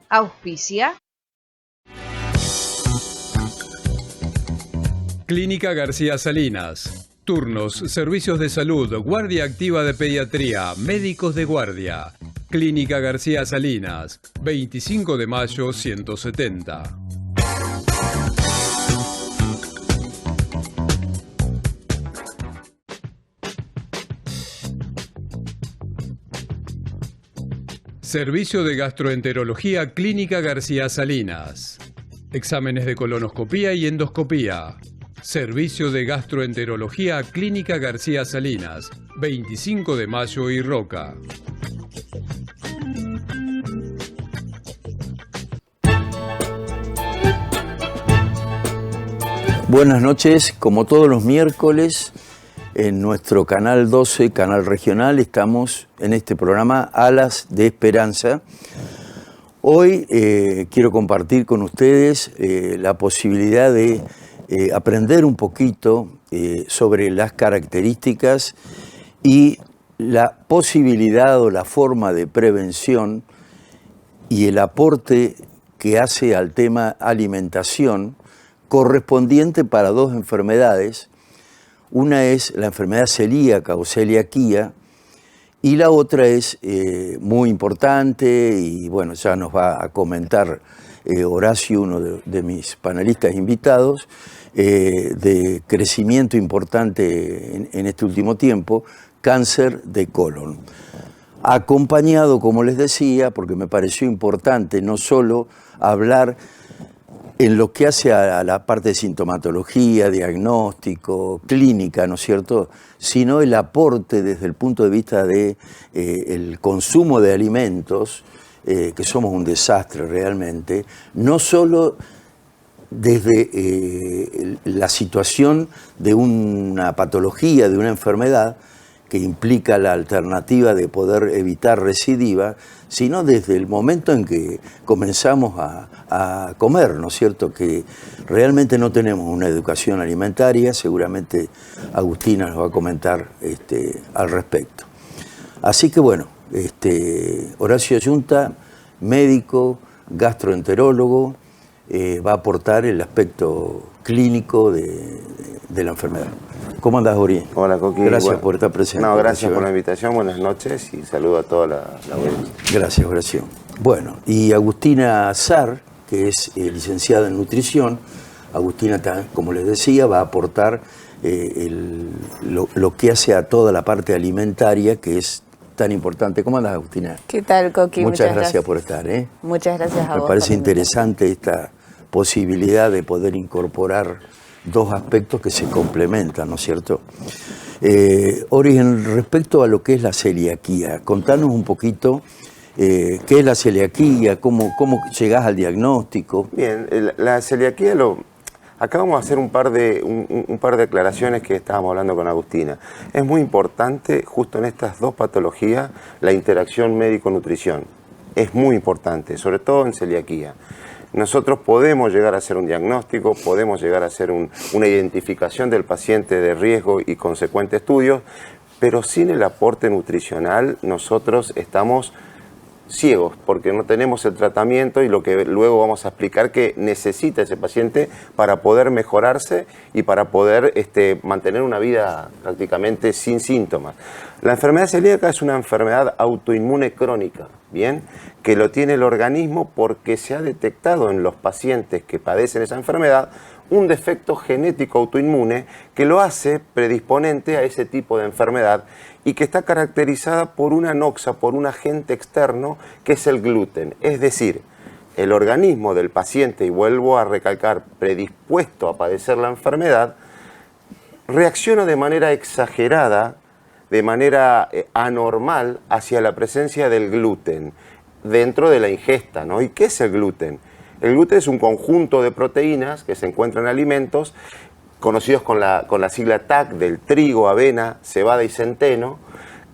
Auspicia. Clínica García Salinas. Turnos, servicios de salud, guardia activa de pediatría, médicos de guardia. Clínica García Salinas, 25 de mayo 170. Servicio de gastroenterología Clínica García Salinas. Exámenes de colonoscopía y endoscopía. Servicio de gastroenterología Clínica García Salinas, 25 de mayo y Roca. Buenas noches, como todos los miércoles, en nuestro canal 12, canal regional, estamos en este programa Alas de Esperanza. Hoy quiero compartir con ustedes la posibilidad de aprender un poquito sobre las características y la posibilidad o la forma de prevención y el aporte que hace al tema alimentación correspondiente para dos enfermedades. Una es la enfermedad celíaca o celiaquía y la otra es muy importante y bueno, ya nos va a comentar Horacio, uno de mis panelistas invitados, de crecimiento importante en este último tiempo, cáncer de colon. Acompañado, como les decía, porque me pareció importante no solo hablar en lo que hace a la parte de sintomatología, diagnóstico, clínica, ¿no es cierto?, sino el aporte desde el punto de vista de el consumo de alimentos, que somos un desastre realmente, no solo desde la situación de una patología, de una enfermedad, que implica la alternativa de poder evitar recidiva, sino desde el momento en que comenzamos a comer, ¿no es cierto?, que realmente no tenemos una educación alimentaria. Seguramente Agustina nos va a comentar al respecto. Así que bueno, Horacio Ayunta, médico, gastroenterólogo, va a aportar el aspecto clínico de la enfermedad. ¿Cómo andás, Ori? Hola, Coqui. Gracias por estar presente. No, gracias por la invitación, buenas noches y saludo a toda la audiencia. Gracias, Horacio. Bueno, y Agustina Sar, que es licenciada en nutrición. Agustina, como les decía, va a aportar lo que hace a toda la parte alimentaria, que es tan importante. ¿Cómo andas, Agustina? ¿Qué tal, Coqui? Muchas gracias por estar. Muchas gracias a vos. Me parece interesante esta posibilidad de poder incorporar dos aspectos que se complementan, ¿no es cierto? Ori, respecto a lo que es la celiaquía, contanos un poquito qué es la celiaquía, cómo llegás al diagnóstico. Bien, la celiaquía acá vamos a hacer un par de aclaraciones que estábamos hablando con Agustina. Es muy importante, justo en estas dos patologías, la interacción médico-nutrición. Es muy importante, sobre todo en celiaquía. Nosotros podemos llegar a hacer un diagnóstico, podemos llegar a hacer una identificación del paciente de riesgo y consecuente estudios, pero sin el aporte nutricional nosotros estamos ciegos porque no tenemos el tratamiento y lo que luego vamos a explicar que necesita ese paciente para poder mejorarse y para poder mantener una vida prácticamente sin síntomas. La enfermedad celíaca es una enfermedad autoinmune crónica, ¿bien?, que lo tiene el organismo porque se ha detectado en los pacientes que padecen esa enfermedad un defecto genético autoinmune que lo hace predisponente a ese tipo de enfermedad y que está caracterizada por una noxa, por un agente externo que es el gluten. Es decir, el organismo del paciente, y vuelvo a recalcar, predispuesto a padecer la enfermedad, reacciona de manera exagerada, de manera anormal hacia la presencia del gluten dentro de la ingesta, ¿no? ¿Y qué es el gluten? El gluten es un conjunto de proteínas que se encuentran en alimentos conocidos con la sigla TAC, del trigo, avena, cebada y centeno,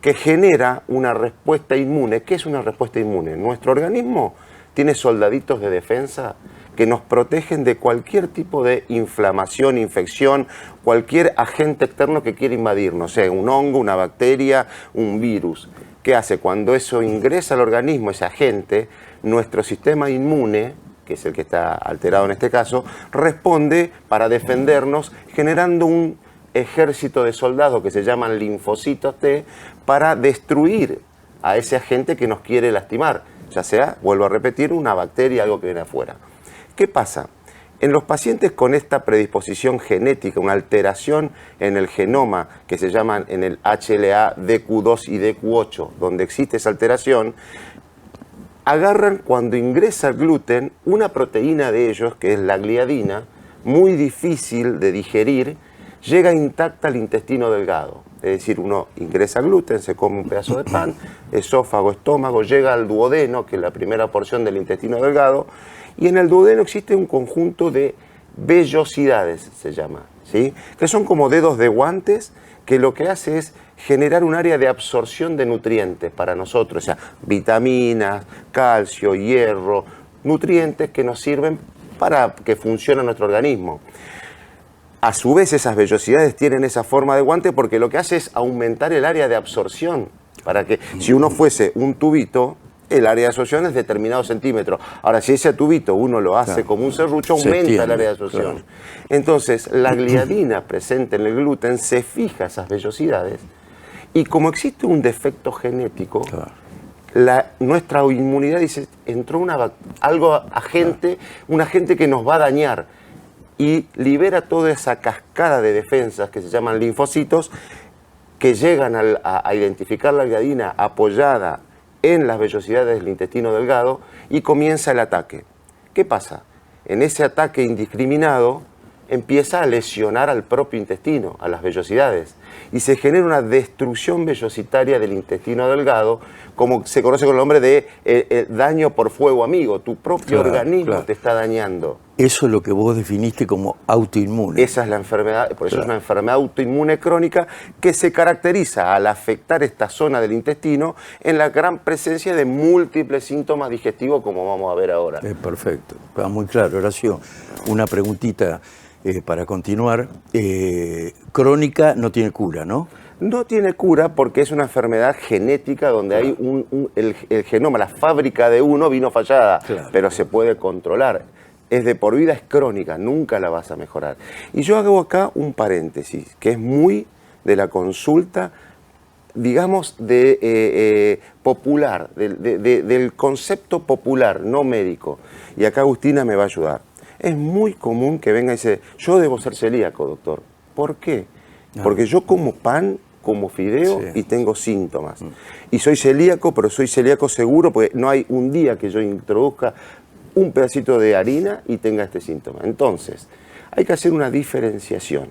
que genera una respuesta inmune. ¿Qué es una respuesta inmune? Nuestro organismo tiene soldaditos de defensa que nos protegen de cualquier tipo de inflamación, infección, cualquier agente externo que quiera invadirnos, sea un hongo, una bacteria, un virus. ¿Qué hace? Cuando eso ingresa al organismo, ese agente, nuestro sistema inmune, que es el que está alterado en este caso, responde para defendernos generando un ejército de soldados que se llaman linfocitos T para destruir a ese agente que nos quiere lastimar, ya sea, vuelvo a repetir, una bacteria, algo que viene afuera. ¿Qué pasa? En los pacientes con esta predisposición genética, una alteración en el genoma que se llaman en el HLA, DQ2 y DQ8, donde existe esa alteración, agarran cuando ingresa el gluten una proteína de ellos, que es la gliadina, muy difícil de digerir, llega intacta al intestino delgado. Es decir, uno ingresa gluten, se come un pedazo de pan, esófago, estómago, llega al duodeno, que es la primera porción del intestino delgado, y en el duodeno existe un conjunto de vellosidades, se llama, ¿sí? Que son como dedos de guantes, que lo que hace es generar un área de absorción de nutrientes para nosotros, o sea, vitaminas, calcio, hierro, nutrientes que nos sirven para que funcione nuestro organismo. A su vez, esas vellosidades tienen esa forma de guante porque lo que hace es aumentar el área de absorción, para que si uno fuese un tubito, el área de absorción es determinado centímetro. Ahora, si ese tubito uno lo hace como un serrucho, aumenta el área de absorción. Claro. Entonces, la gliadina presente en el gluten se fija esas vellosidades y como existe un defecto genético, claro, nuestra inmunidad dice, entró un agente que nos va a dañar y libera toda esa cascada de defensas que se llaman linfocitos que llegan a identificar la gliadina apoyada en las vellosidades del intestino delgado y comienza el ataque. ¿Qué pasa? En ese ataque indiscriminado empieza a lesionar al propio intestino, a las vellosidades, y se genera una destrucción vellositaria del intestino delgado, como se conoce con el nombre de daño por fuego amigo. Tu propio organismo te está dañando. Eso es lo que vos definiste como autoinmune. Esa es la enfermedad, por eso es una enfermedad autoinmune crónica que se caracteriza al afectar esta zona del intestino en la gran presencia de múltiples síntomas digestivos, como vamos a ver ahora. Perfecto, está muy claro. Horacio, una preguntita para continuar. Crónica no tiene cura, ¿no? No tiene cura porque es una enfermedad genética donde hay el genoma, la fábrica de uno vino fallada, pero se puede controlar. Es de por vida, es crónica, nunca la vas a mejorar. Y yo hago acá un paréntesis, que es muy de la consulta, digamos, popular, del concepto popular, no médico. Y acá Agustina me va a ayudar. Es muy común que venga y dice, yo debo ser celíaco, doctor. ¿Por qué? Porque yo como pan, como fideo y tengo síntomas. Y soy celíaco, pero soy celíaco seguro, porque no hay un día que yo introduzca un pedacito de harina y tenga este síntoma. Entonces, hay que hacer una diferenciación.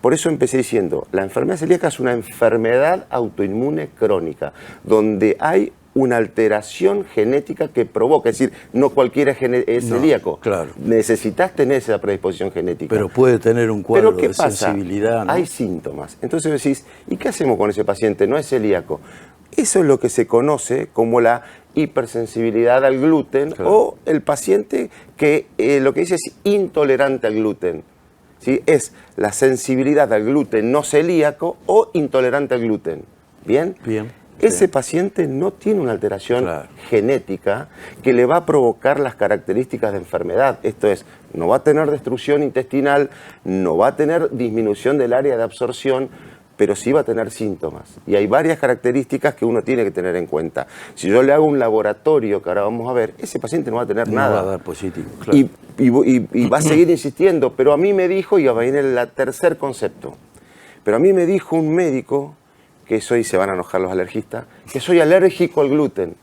Por eso empecé diciendo, la enfermedad celíaca es una enfermedad autoinmune crónica, donde hay una alteración genética que provoca, es decir, no cualquiera es celíaco. Claro. Necesitas tener esa predisposición genética. Pero puede tener un cuadro ¿Pero qué de pasa? sensibilidad, ¿no? Hay síntomas. Entonces decís, ¿y qué hacemos con ese paciente? No es celíaco. Eso es lo que se conoce como la hipersensibilidad al gluten, o el paciente que lo que dice es intolerante al gluten. ¿Sí? Es la sensibilidad al gluten no celíaco o intolerante al gluten. ¿Bien? Bien. Ese paciente no tiene una alteración genética que le va a provocar las características de enfermedad. Esto es, no va a tener destrucción intestinal, no va a tener disminución del área de absorción, pero sí va a tener síntomas. Y hay varias características que uno tiene que tener en cuenta. Si yo le hago un laboratorio, que ahora vamos a ver, ese paciente no va a tener nada. No va a dar positivo, claro. Y va a seguir insistiendo, pero a mí me dijo, y va a venir el tercer concepto, pero a mí me dijo un médico, que soy, se van a enojar los alergistas, que soy alérgico al gluten.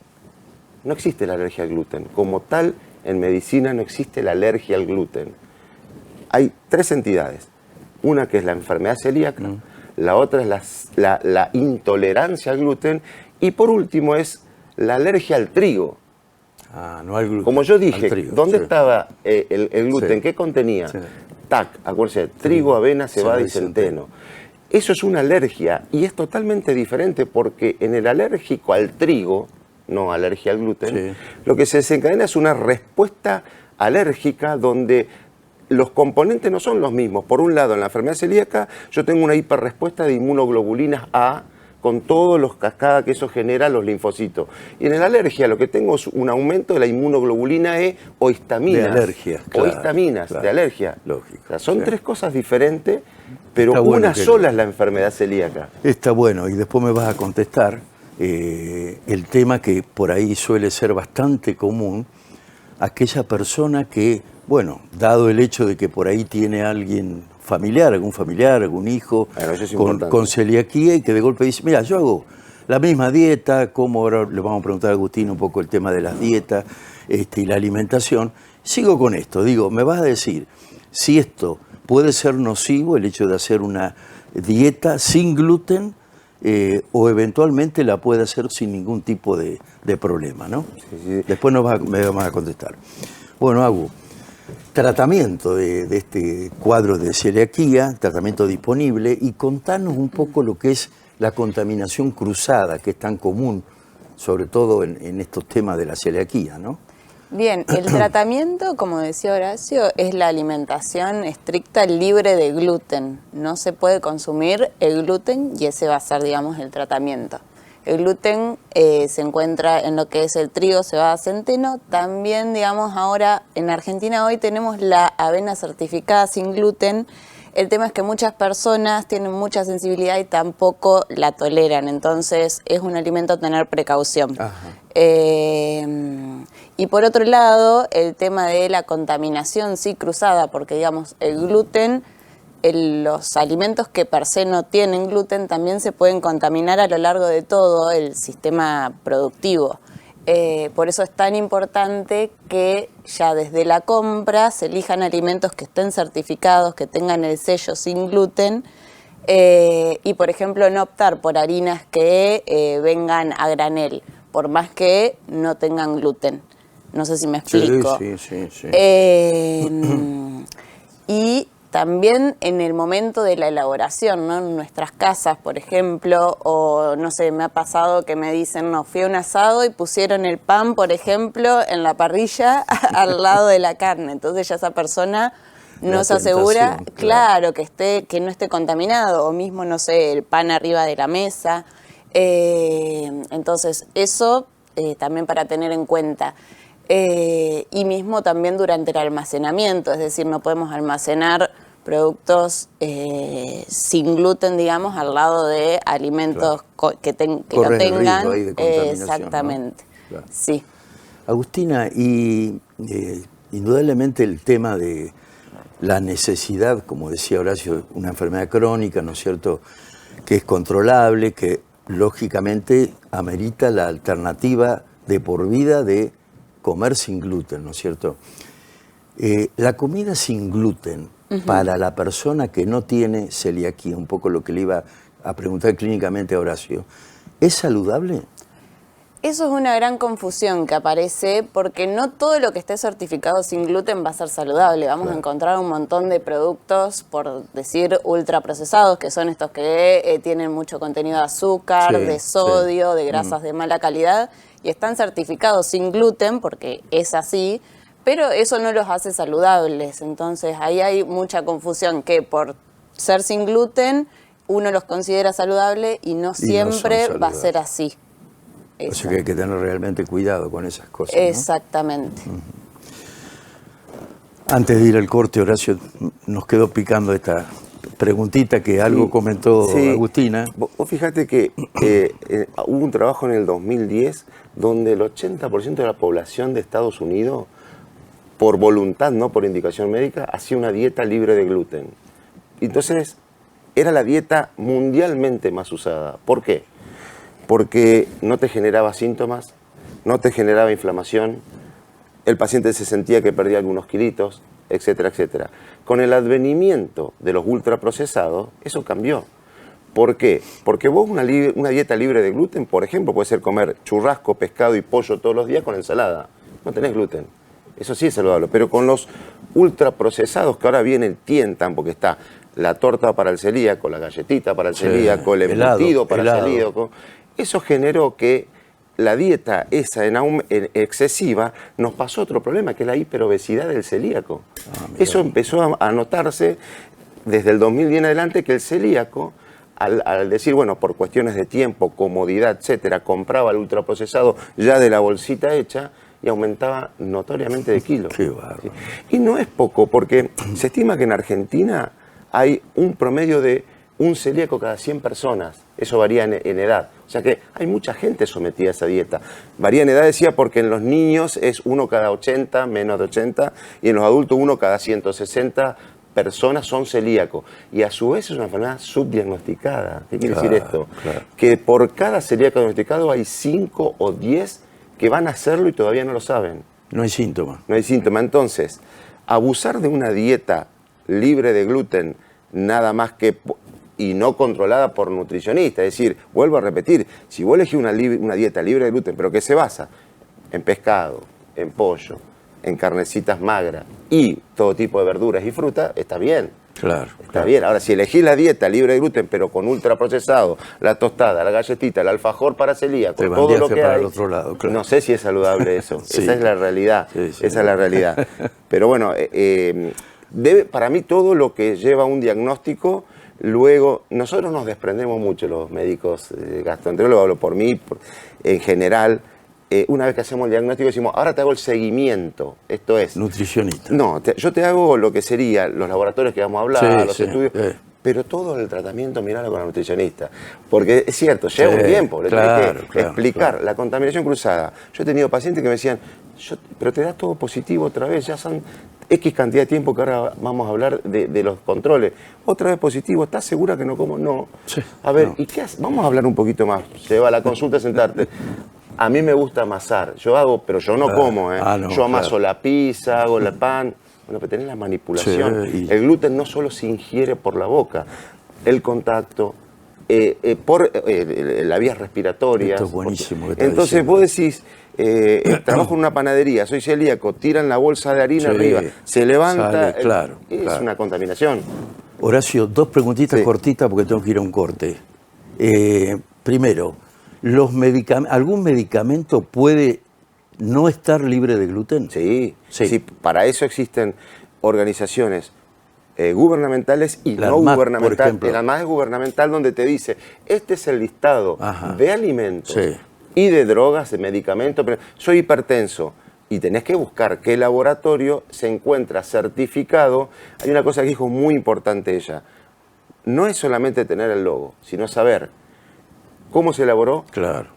No existe la alergia al gluten. Como tal, en medicina no existe la alergia al gluten. Hay tres entidades. Una que es la enfermedad celíaca, la otra es la intolerancia al gluten, y por último es la alergia al trigo. No al gluten. Como yo dije, trigo, ¿dónde estaba el gluten? ¿Qué contenía? TAC, acuérdense, trigo, avena, cebada y centeno. Eso es una alergia y es totalmente diferente porque en el alérgico al trigo, no alergia al gluten, lo que se desencadena es una respuesta alérgica donde los componentes no son los mismos. Por un lado, en la enfermedad celíaca yo tengo una hiperrespuesta de inmunoglobulinas A con todos los cascadas que eso genera los linfocitos. Y en la alergia lo que tengo es un aumento de la inmunoglobulina E o histaminas. De alergia, claro, o histaminas, claro, de alergia. lógico, O sea, son sí. tres cosas diferentes, pero Está bueno una sola es la enfermedad celíaca. Está bueno, y después me vas a contestar el tema que por ahí suele ser bastante común, aquella persona que, bueno, dado el hecho de que por ahí tiene alguien familiar, algún hijo Bueno, eso es importante. con celiaquía y que de golpe dice, mira, yo hago la misma dieta, como ahora le vamos a preguntar a Agustín un poco el tema de las dietas y la alimentación, sigo con esto, digo, me vas a decir si esto puede ser nocivo, el hecho de hacer una dieta sin gluten, o eventualmente la puede hacer sin ningún tipo de problema, ¿no? Sí. Después me vas a contestar. Bueno, Agu, tratamiento de este cuadro de celiaquía, tratamiento disponible, y contanos un poco lo que es la contaminación cruzada, que es tan común, sobre todo en estos temas de la celiaquía, ¿no? Bien, el tratamiento, como decía Horacio, es la alimentación estricta libre de gluten. No se puede consumir el gluten y ese va a ser, digamos, el tratamiento. El gluten se encuentra en lo que es el trigo, cebada, centeno. También, digamos, ahora en Argentina hoy tenemos la avena certificada sin gluten. El tema es que muchas personas tienen mucha sensibilidad y tampoco la toleran. Entonces es un alimento a tener precaución. Y por otro lado, el tema de la contaminación sí cruzada, porque digamos el gluten, los alimentos que per se no tienen gluten también se pueden contaminar a lo largo de todo el sistema productivo. Por eso es tan importante que ya desde la compra se elijan alimentos que estén certificados, que tengan el sello sin gluten, y por ejemplo no optar por harinas que vengan a granel, por más que no tengan gluten. No sé si me explico. Sí. Y también en el momento de la elaboración, ¿no? En nuestras casas, por ejemplo, o no sé, me ha pasado que me dicen, no, fui a un asado y pusieron el pan, por ejemplo, en la parrilla al lado de la carne. Entonces ya esa persona no se asegura, claro, que no esté contaminado, o mismo, no sé, el pan arriba de la mesa. Entonces, eso también para tener en cuenta. Y mismo también durante el almacenamiento, es decir, no podemos almacenar productos sin gluten, digamos, al lado de alimentos que no tengan. Ahí de contaminación, exactamente, ¿no? Claro. Sí. Agustina, y indudablemente el tema de la necesidad, como decía Horacio, una enfermedad crónica, ¿no es cierto?, que es controlable, que lógicamente amerita la alternativa de por vida de comer sin gluten, ¿no es cierto? La comida sin gluten, para la persona que no tiene celiaquía, un poco lo que le iba a preguntar clínicamente a Horacio, ¿es saludable? Eso es una gran confusión que aparece porque no todo lo que esté certificado sin gluten va a ser saludable. Vamos a encontrar un montón de productos, por decir ultraprocesados, que son estos que tienen mucho contenido de azúcar, de sodio, de grasas de mala calidad, y están certificados sin gluten porque es así, pero eso no los hace saludables. Entonces ahí hay mucha confusión que por ser sin gluten uno los considera saludable y no siempre va a ser así. O sea que hay que tener realmente cuidado con esas cosas, ¿no? Exactamente. Antes de ir al corte, Horacio, nos quedó picando esta preguntita que algo comentó Agustina. Vos fíjate que hubo un trabajo en el 2010 donde el 80% de la población de Estados Unidos, por voluntad, no por indicación médica, hacía una dieta libre de gluten. Entonces, era la dieta mundialmente más usada. ¿Por qué? Porque no te generaba síntomas, no te generaba inflamación, el paciente se sentía que perdía algunos kilitos, etcétera, etcétera. Con el advenimiento de los ultraprocesados, eso cambió. ¿Por qué? Porque vos una dieta libre de gluten, por ejemplo, puede ser comer churrasco, pescado y pollo todos los días con ensalada. No tenés gluten. Eso sí es saludable. Pero con los ultraprocesados que ahora vienen, tientan, porque está la torta para el celíaco, la galletita para el celíaco, el embutido para el celíaco. Eso generó que la dieta esa excesiva nos pasó otro problema, que es la hiperobesidad del celíaco. Eso empezó a notarse desde el 2010 en adelante, que el celíaco al decir, bueno, por cuestiones de tiempo, comodidad, etcétera, compraba el ultraprocesado ya de la bolsita hecha y aumentaba notoriamente de kilos. Qué bárbaro. ¿Sí? Y no es poco, porque se estima que en Argentina hay un promedio de un celíaco cada 100 personas. Eso varía en edad. O sea que hay mucha gente sometida a esa dieta. Varía en edad, decía, porque en los niños es 1 cada 80, menos de 80, y en los adultos 1 cada 160 personas son celíacos. Y a su vez es una enfermedad subdiagnosticada. ¿Qué quiere decir esto? Claro. Que por cada celíaco diagnosticado hay 5 o 10 que van a hacerlo y todavía no lo saben. No hay síntoma. No hay síntoma. Entonces, abusar de una dieta libre de gluten, nada más que y no controlada por nutricionistas. Es decir, vuelvo a repetir, si vos elegís una dieta libre de gluten, pero que se basa en pescado, en pollo, en carnecitas magras y todo tipo de verduras y frutas, está bien. Claro. Está bien. Ahora, si elegís la dieta libre de gluten, pero con ultraprocesado, la tostada, la galletita, el alfajor para celíacos, todo lo que para hay, el otro lado, claro. no sé si es saludable eso. Sí. Esa es la realidad. Sí, sí. Esa es la realidad. Pero bueno, para mí todo lo que lleva a un diagnóstico, luego, nosotros nos desprendemos mucho los médicos gastroenterólogos, hablo por mí, en general. Una vez que hacemos el diagnóstico decimos, ahora te hago el seguimiento, esto es... Nutricionista. No, yo te hago lo que sería los laboratorios que vamos a hablar, Sí, los sí, estudios, pero todo el tratamiento miralo con la nutricionista. Porque es cierto, lleva un tiempo, le tenés que explicar. La contaminación cruzada. Yo he tenido pacientes que me decían, pero te da todo positivo otra vez, ya son X cantidad de tiempo que ahora vamos a hablar de los controles. Otra vez positivo, ¿estás segura que no como? No. Sí, A ver, no. ¿y qué haces? Vamos a hablar un poquito más. Lleva a la consulta a sentarte. A mí me gusta amasar, yo hago, pero yo no como, no, yo amaso la pizza, hago el pan, bueno, pero tenés la manipulación. Sí, El gluten no solo se ingiere por la boca, el contacto, por las vías respiratorias. Esto es buenísimo. Que Entonces vos decís, trabajo en una panadería, soy celíaco, tiran la bolsa de harina arriba, se levanta, sale, es una contaminación. Horacio, 2 preguntitas cortitas porque tengo que ir a un corte. Primero, ¿algún medicamento puede no estar libre de gluten? Sí, para eso existen organizaciones gubernamentales y La no ANMAT, gubernamentales. por ejemplo. La ANMAT es gubernamental, donde te dice, este es el listado de alimentos y de drogas, de medicamentos. Pero soy hipertenso y tenés que buscar qué laboratorio se encuentra certificado. Hay una cosa que dijo muy importante ella. No es solamente tener el logo, sino saber cómo se elaboró,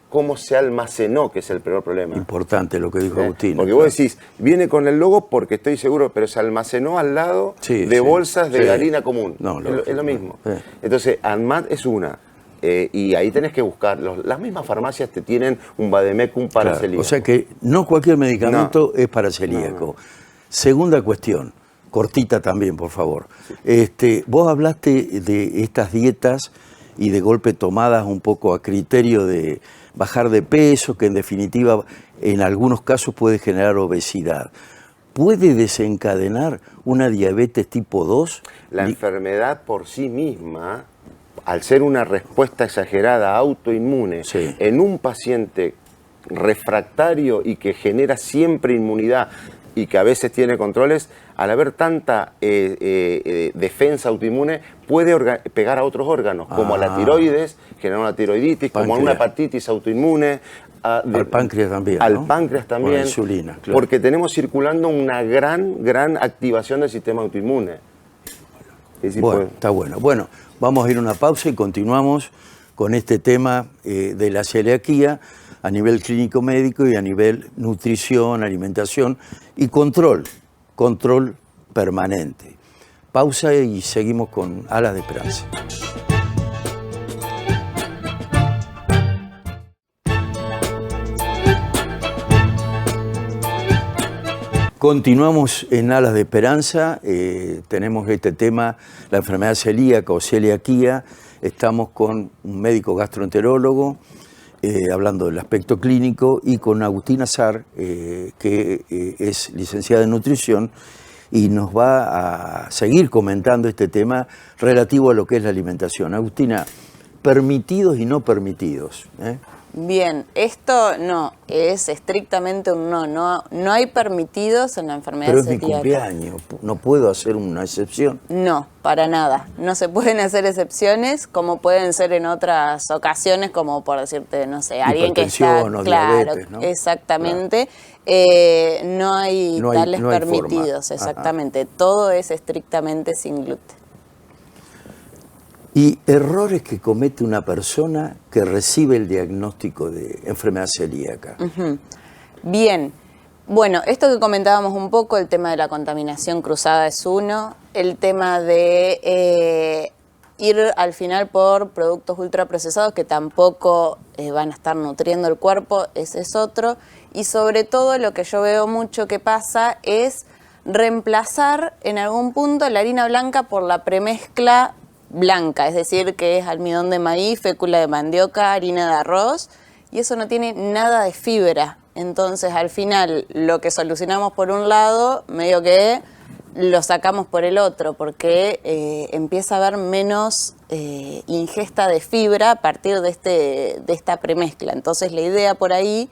cómo se almacenó, que es el peor problema. Importante lo que dijo Agustín. Porque vos decís, viene con el logo porque estoy seguro, pero se almacenó al lado de bolsas de harina común. No, es lo mismo. Entonces, ANMAT es una. Y ahí tenés que buscar. Las mismas farmacias te tienen un Vademecum para celíaco. O sea que no cualquier medicamento es para celíaco. Segunda cuestión, cortita también, por favor. Vos hablaste de estas dietas y de golpe tomadas un poco a criterio de bajar de peso, que en definitiva en algunos casos puede generar obesidad. ¿Puede desencadenar una diabetes tipo 2? La enfermedad por sí misma, al ser una respuesta exagerada autoinmune, en un paciente refractario y que genera siempre inmunidad y que a veces tiene controles, al haber tanta defensa autoinmune, puede pegar a otros órganos, como a la tiroides, generar una tiroiditis, como a una hepatitis autoinmune. Al páncreas también. Al páncreas también. Por la insulina, claro. Porque tenemos circulando una gran activación del sistema autoinmune. Bueno, está bueno. Bueno, vamos a ir a una pausa y continuamos con este tema de la celiaquía a nivel clínico médico y a nivel nutrición, alimentación y control permanente. Pausa y seguimos con Alas de Esperanza. Continuamos en Alas de Esperanza, tenemos este tema, la enfermedad celíaca o celiaquía. Estamos con un médico gastroenterólogo, hablando del aspecto clínico, y con Agustina Azar, que es licenciada en nutrición, y nos va a seguir comentando este tema relativo a lo que es la alimentación. Agustina, permitidos y no permitidos. Bien, esto no, es estrictamente un no. No hay permitidos en la enfermedad Pero es mi celíaca. cumpleaños, no puedo hacer una excepción. No, para nada. No se pueden hacer excepciones como pueden ser en otras ocasiones, como por decirte, no sé, alguien que está... Hipertensión o Claro, diabetes, ¿no? exactamente. No hay tales no hay permitidos, forma. exactamente. Todo es estrictamente sin gluten. Y errores que comete una persona que recibe el diagnóstico de enfermedad celíaca. Bien, bueno, esto que comentábamos un poco, el tema de la contaminación cruzada es uno, el tema de ir al final por productos ultraprocesados que tampoco van a estar nutriendo el cuerpo, ese es otro, y sobre todo lo que yo veo mucho que pasa es reemplazar en algún punto la harina blanca por la premezcla blanca, es decir, que es almidón de maíz, fécula de mandioca, harina de arroz, y eso no tiene nada de fibra. Entonces, al final, lo que solucionamos por un lado, medio que lo sacamos por el otro, porque empieza a haber menos ingesta de fibra a partir de esta premezcla. Entonces, la idea por ahí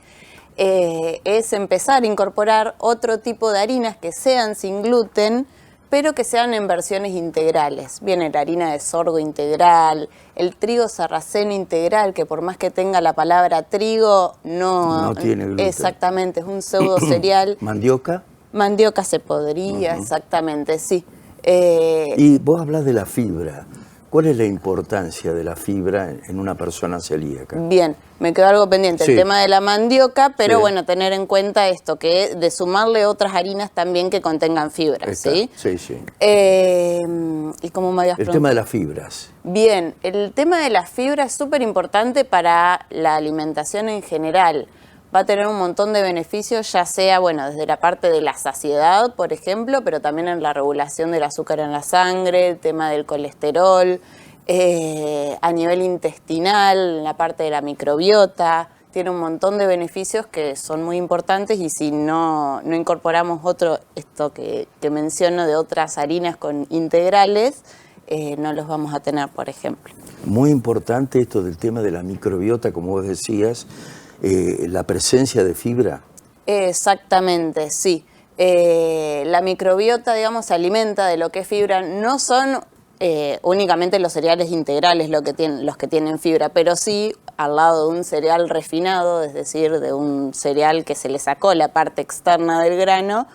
es empezar a incorporar otro tipo de harinas que sean sin gluten, pero que sean en versiones integrales. Viene la harina de sorgo integral, el trigo sarraceno integral, que por más que tenga la palabra trigo, no tiene gluten. Exactamente, es un pseudo cereal. ¿Mandioca? Mandioca se podría, exactamente, sí. Y vos hablas de la fibra. ¿Cuál es la importancia de la fibra en una persona celíaca? Bien, me quedó algo pendiente, Sí. el tema de la mandioca, pero Sí. bueno, tener en cuenta esto, que de sumarle otras harinas también que contengan fibra, ¿sí? Sí, sí. ¿Y cómo me habías El preguntado? tema de las fibras. Bien, el tema de la fibra es súper importante para la alimentación en general. Va a tener un montón de beneficios, ya sea, bueno, desde la parte de la saciedad, por ejemplo, pero también en la regulación del azúcar en la sangre, el tema del colesterol, a nivel intestinal, en la parte de la microbiota. Tiene un montón de beneficios que son muy importantes y si no incorporamos esto que menciono de otras harinas con integrales, no los vamos a tener, por ejemplo. Muy importante esto del tema de la microbiota, como vos decías, la presencia de fibra. Exactamente, sí. La microbiota, digamos, se alimenta de lo que es fibra. No son únicamente los cereales integrales los que tienen fibra, pero sí al lado de un cereal refinado, es decir, de un cereal que se le sacó la parte externa del grano,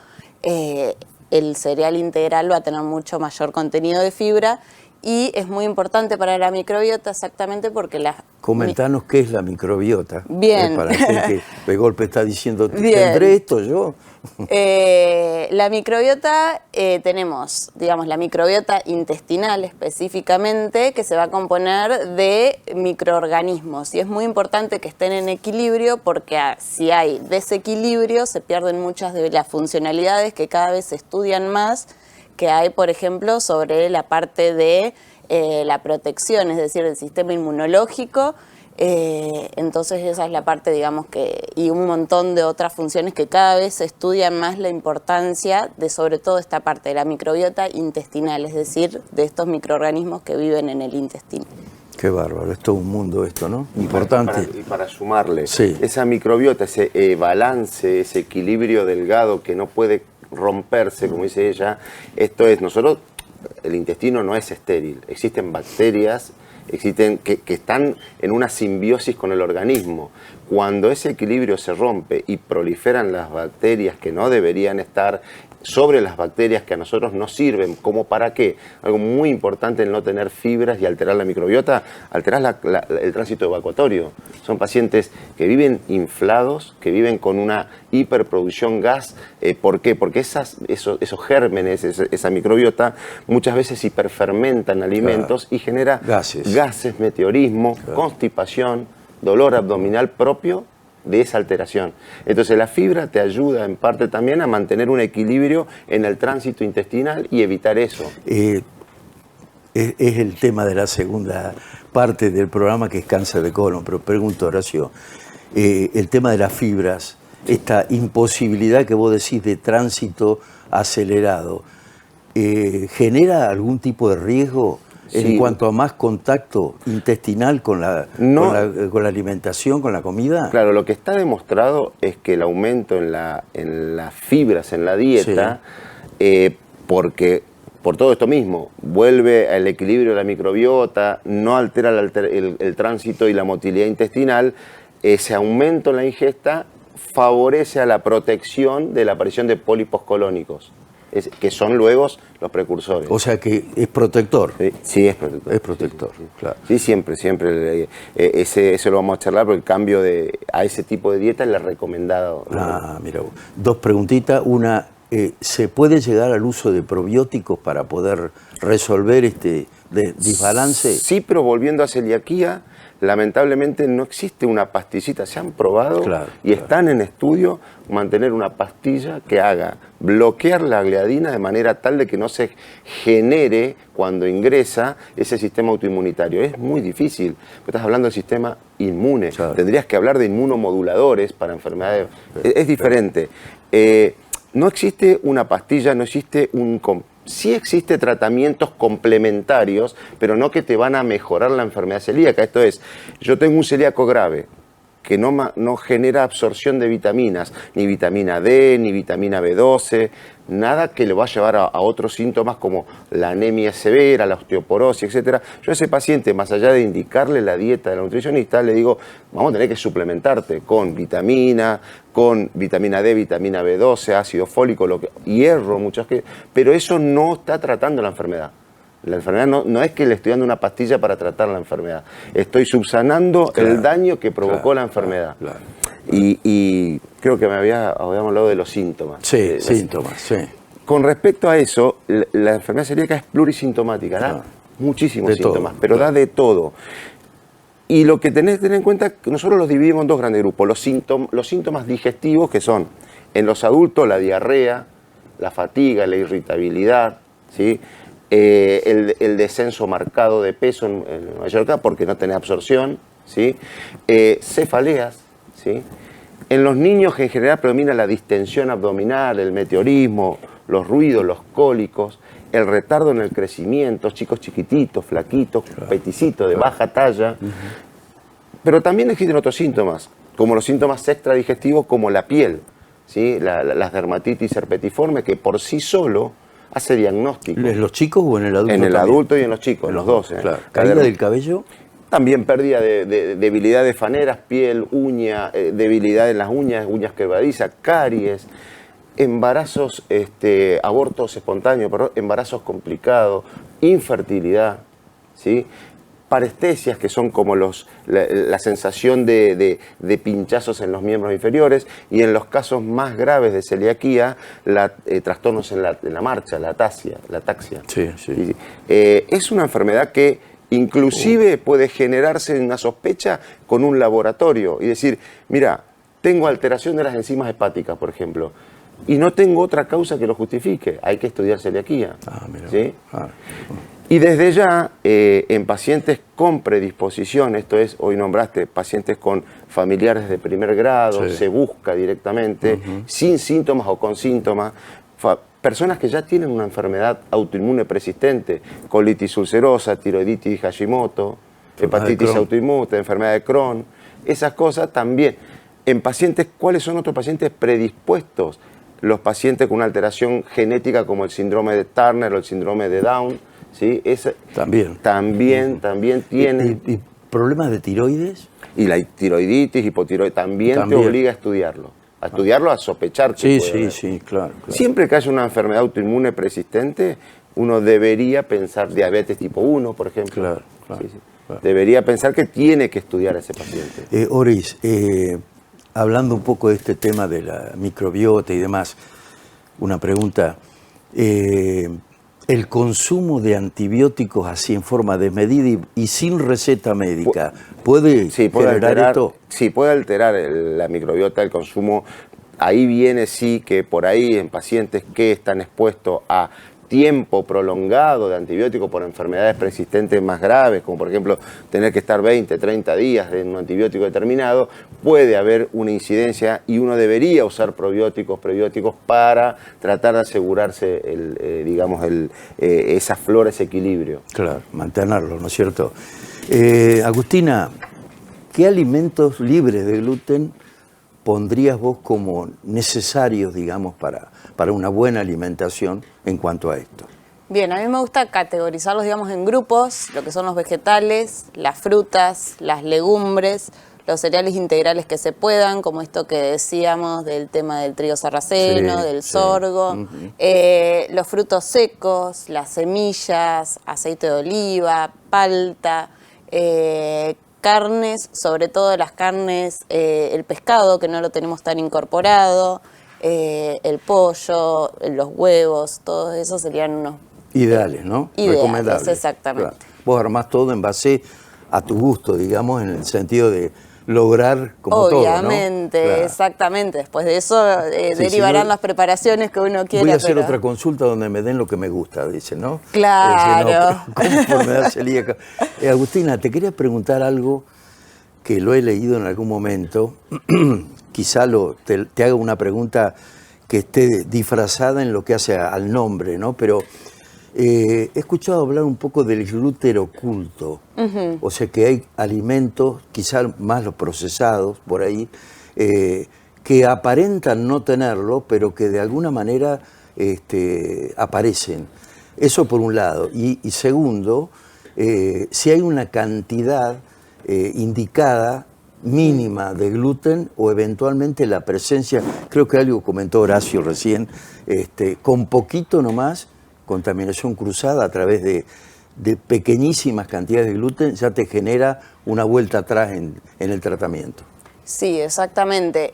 el cereal integral va a tener mucho mayor contenido de fibra y es muy importante para la microbiota exactamente porque Comentanos qué es la microbiota. Bien. Para aquel que de golpe está diciendo, Bien. ¿tendré esto yo? La microbiota, tenemos, digamos, la microbiota intestinal específicamente, que se va a componer de microorganismos. Y es muy importante que estén en equilibrio porque si hay desequilibrio se pierden muchas de las funcionalidades que cada vez se estudian más, que hay, por ejemplo, sobre la parte de la protección, es decir, el sistema inmunológico. Entonces esa es la parte, digamos, y un montón de otras funciones que cada vez se estudian más la importancia de sobre todo esta parte de la microbiota intestinal, es decir, de estos microorganismos que viven en el intestino. Qué bárbaro, es todo un mundo esto, ¿no? Importante. Y para sumarle, Sí. esa microbiota, ese balance, ese equilibrio delgado que no puede romperse, como dice ella, el intestino no es estéril, existen bacterias, que están en una simbiosis con el organismo. Cuando ese equilibrio se rompe y proliferan las bacterias que no deberían estar sobre las bacterias que a nosotros nos sirven, ¿como para qué? Algo muy importante el no tener fibras y alterar la microbiota, alterar el tránsito evacuatorio. Son pacientes que viven inflados, que viven con una hiperproducción gas. ¿Por qué? Porque esos gérmenes, esa microbiota, muchas veces hiperfermentan alimentos y genera gases, meteorismo, constipación, dolor abdominal propio de esa alteración. Entonces la fibra te ayuda en parte también a mantener un equilibrio en el tránsito intestinal y evitar eso. Es el tema de la segunda parte del programa, que es cáncer de colon, pero pregunto, Horacio, el tema de las fibras, esta imposibilidad que vos decís de tránsito acelerado, ¿genera algún tipo de riesgo en cuanto a más contacto intestinal con la alimentación, con la comida? Claro, lo que está demostrado es que el aumento en las fibras en la dieta, porque por todo esto mismo, vuelve al equilibrio de la microbiota, no altera el tránsito y la motilidad intestinal, ese aumento en la ingesta favorece a la protección de la aparición de pólipos colónicos, que son luego los precursores. O sea que es protector. Sí, es protector. Es protector, sí. Claro. Sí, siempre. Eso lo vamos a charlar, porque el cambio a ese tipo de dieta es la recomendada. Mira, dos preguntitas. Una, ¿se puede llegar al uso de probióticos para poder resolver este desbalance? Sí, pero volviendo a celiaquía, lamentablemente no existe una pastillita. Se han probado están en estudio mantener una pastilla que haga bloquear la gliadina de manera tal de que no se genere cuando ingresa ese sistema autoinmunitario. Es muy difícil. Estás hablando del sistema inmune. Tendrías que hablar de inmunomoduladores para enfermedades. Es diferente. No existe una pastilla, no existe sí existe tratamientos complementarios, pero no que te van a mejorar la enfermedad celíaca. Esto es, yo tengo un celíaco grave que no genera absorción de vitaminas, ni vitamina D, ni vitamina B12, nada que le va a llevar a otros síntomas como la anemia severa, la osteoporosis, etc. Yo a ese paciente, más allá de indicarle la dieta de la nutricionista, le digo, vamos a tener que suplementarte con vitamina D, vitamina B12, ácido fólico, hierro, pero eso no está tratando la enfermedad. La enfermedad no es que le estoy dando una pastilla para tratar la enfermedad. Estoy subsanando el daño que provocó la enfermedad. Y creo que habíamos hablado de los síntomas. Sí, síntomas, sí. Con respecto a eso, la enfermedad celíaca es plurisintomática, da muchísimos síntomas, pero da de todo. Y lo que tenés que tener en cuenta es que nosotros los dividimos en dos grandes grupos. Los síntomas digestivos, que son en los adultos la diarrea, la fatiga, la irritabilidad, ¿sí? El descenso marcado de peso en Mallorca porque no tenés absorción, ¿sí? Cefaleas, ¿sí? En los niños en general predomina la distensión abdominal, el meteorismo, los ruidos, los cólicos, el retardo en el crecimiento, chicos chiquititos, flaquitos, peticitos, de baja talla. Pero también existen otros síntomas, como los síntomas extradigestivos, como la piel, ¿sí? Las dermatitis herpetiforme, que por sí solo hace diagnóstico. ¿En los chicos o en el adulto? En el adulto y en los chicos, en los dos. ¿Caída del cabello? También pérdida de debilidad de faneras, piel, uña, debilidad en las uñas quebradizas, caries, embarazos, abortos espontáneos, embarazos complicados, infertilidad, ¿sí? Parestesias, que son como la sensación de pinchazos en los miembros inferiores, y en los casos más graves de celiaquía, trastornos en la marcha, la ataxia. Sí. Es una enfermedad que inclusive puede generarse una sospecha con un laboratorio y decir, mira, tengo alteración de las enzimas hepáticas, por ejemplo, y no tengo otra causa que lo justifique. Hay que estudiar celiaquía. ¿Sí? Y desde ya, en pacientes con predisposición, esto es, hoy nombraste pacientes con familiares de primer grado, se busca directamente, sin síntomas o con síntomas, personas que ya tienen una enfermedad autoinmune persistente, colitis ulcerosa, tiroiditis Hashimoto, hepatitis autoinmune, enfermedad de Crohn, esas cosas también. En pacientes, ¿cuáles son otros pacientes predispuestos? Los pacientes con una alteración genética como el síndrome de Turner o el síndrome de Down, ¿sí? También tienen. ¿Y problemas de tiroides? Y la tiroiditis, hipotiroides, también te obliga a estudiarlo. A sospechar que Sí, claro. Siempre que haya una enfermedad autoinmune persistente, uno debería pensar diabetes tipo 1, por ejemplo. Claro. Debería pensar que tiene que estudiar a ese paciente. Oris, hablando un poco de este tema de la microbiota y demás, una pregunta. El consumo de antibióticos así en forma desmedida y sin receta médica, ¿puede generar esto? Sí, puede alterar la microbiota, el consumo. Ahí viene que por ahí en pacientes que están expuestos a tiempo prolongado de antibiótico por enfermedades persistentes más graves, como por ejemplo tener que estar 20, 30 días en un antibiótico determinado, puede haber una incidencia y uno debería usar prebióticos para tratar de asegurarse esa flora, ese equilibrio. Claro, mantenerlo, ¿no es cierto? Agustina, ¿qué alimentos libres de gluten pondrías vos como necesarios, digamos, para una buena alimentación en cuanto a esto? Bien, a mí me gusta categorizarlos, digamos, en grupos, lo que son los vegetales, las frutas, las legumbres, los cereales integrales que se puedan, como esto que decíamos del tema del trigo sarraceno, del sorgo, los frutos secos, las semillas, aceite de oliva, palta, carnes, sobre todo las carnes, el pescado, que no lo tenemos tan incorporado, el pollo, los huevos, todos esos serían unos... Ideales, ¿no? Ideales, recomendables. Exactamente. Claro. Vos armás todo en base a tu gusto, digamos, en el sentido de lograr como Obviamente, todo, ¿no? Claro. Exactamente. Después de eso derivarán las preparaciones que uno quiera. Voy a hacer otra consulta donde me den lo que me gusta, dice, ¿no? Claro. Como enfermedad celíaca. Agustina, te quería preguntar algo que lo he leído en algún momento. Quizá te haga una pregunta que esté disfrazada en lo que hace al nombre, ¿no? Pero he escuchado hablar un poco del gluten oculto. O sea que hay alimentos, quizá más los procesados por ahí, que aparentan no tenerlo, pero que de alguna manera aparecen. Eso por un lado. Y segundo, si hay una cantidad indicada mínima de gluten o eventualmente la presencia, creo que algo comentó Horacio recién, con poquito nomás, contaminación cruzada a través de pequeñísimas cantidades de gluten ya te genera una vuelta atrás en el tratamiento. Sí, exactamente.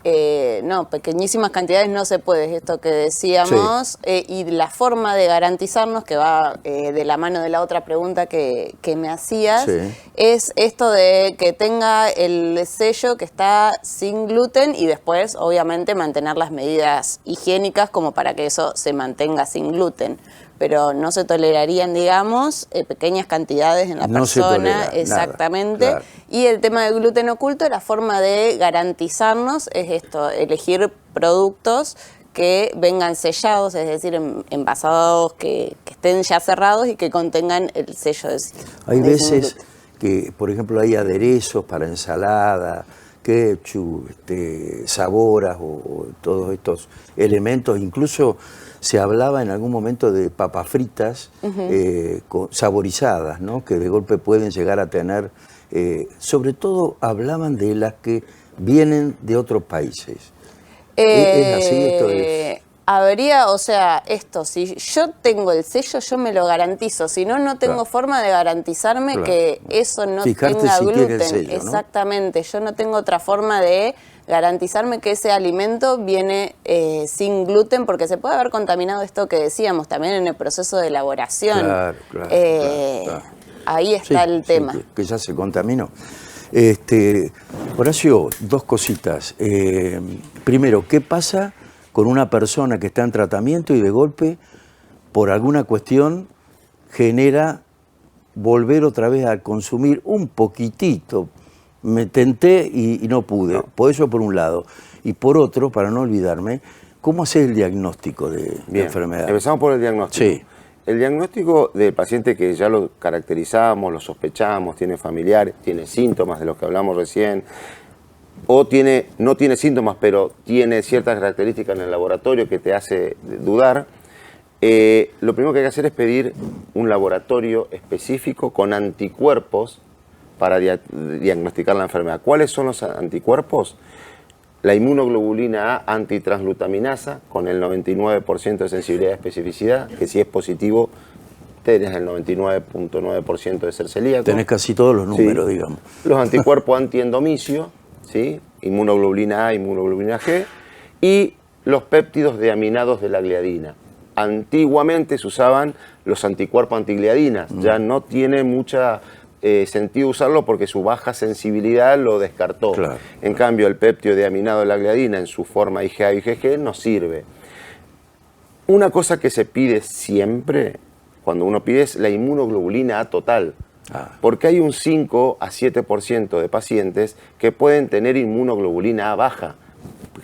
No, pequeñísimas cantidades no se puede, es esto que decíamos. Sí. Y la forma de garantizarnos, que va de la mano de la otra pregunta que me hacías, sí, es esto de que tenga el sello que está sin gluten y después, obviamente, mantener las medidas higiénicas como para que eso se mantenga sin gluten. Pero no se tolerarían, digamos, pequeñas cantidades en la persona, exactamente. Nada, claro. Y el tema del gluten oculto, la forma de garantizarnos es esto, elegir productos que vengan sellados, es decir, envasados que estén ya cerrados y que contengan el sello de Hay veces que, por ejemplo, hay aderezos para ensalada, ketchup, saboras o todos estos elementos, incluso se hablaba en algún momento de papas fritas saborizadas, ¿no? Que de golpe pueden llegar a tener, sobre todo hablaban de las que vienen de otros países. ¿Es así? Esto es... Habría, o sea, si yo tengo el sello, yo me lo garantizo. Si no, no tengo forma de garantizarme que eso no tenga gluten. Tiene el sello, ¿no? Exactamente. Yo no tengo otra forma de garantizarme que ese alimento viene sin gluten, porque se puede haber contaminado esto que decíamos también en el proceso de elaboración. Claro. Ahí está el tema. Que ya se contaminó. Horacio, dos cositas. Primero, ¿qué pasa con una persona que está en tratamiento y de golpe, por alguna cuestión, genera volver otra vez a consumir un poquitito? Me tenté y no pude. No. Por eso por un lado. Y por otro, para no olvidarme, ¿cómo hacer el diagnóstico de enfermedad? Empezamos por el diagnóstico. Sí. El diagnóstico del paciente que ya lo caracterizamos, lo sospechamos, tiene familiares, tiene síntomas de los que hablamos recién, o no tiene síntomas, pero tiene ciertas características en el laboratorio que te hace dudar, lo primero que hay que hacer es pedir un laboratorio específico con anticuerpos para diagnosticar la enfermedad. ¿Cuáles son los anticuerpos? La inmunoglobulina A antitransglutaminasa, con el 99% de sensibilidad y especificidad, que si es positivo, tenés el 99.9% de ser celíaco. Tenés casi todos los números, sí, digamos. Los anticuerpos antiendomicio, ¿sí? Inmunoglobulina A, inmunoglobulina G, y los péptidos deaminados de la gliadina. Antiguamente se usaban los anticuerpos antigliadinas, ya no tiene mucha sentido usarlo porque su baja sensibilidad lo descartó. Claro. En cambio, el péptido deaminado de la gliadina en su forma IgA y IgG nos sirve. Una cosa que se pide siempre, cuando uno pide, es la inmunoglobulina A total. Porque hay un 5 a 7% de pacientes que pueden tener inmunoglobulina A baja,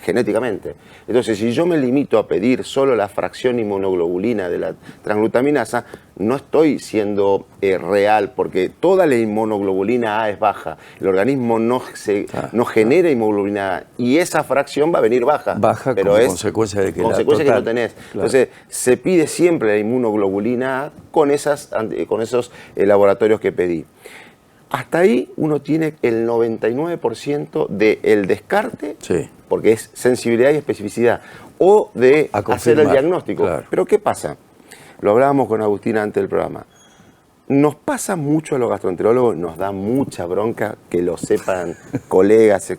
genéticamente. Entonces, si yo me limito a pedir solo la fracción inmunoglobulina de la transglutaminasa, no estoy siendo real, porque toda la inmunoglobulina A es baja. El organismo no genera inmunoglobulina A y esa fracción va a venir baja. Baja pero como es consecuencia de que consecuencia que no tenés. Claro. Entonces, se pide siempre la inmunoglobulina A con esos laboratorios que pedí. Hasta ahí uno tiene el 99% del descarte, sí, porque es sensibilidad y especificidad, o de hacer el diagnóstico. Claro. Pero ¿qué pasa? Lo hablábamos con Agustina antes del programa. Nos pasa mucho a los gastroenterólogos, nos da mucha bronca que lo sepan colegas,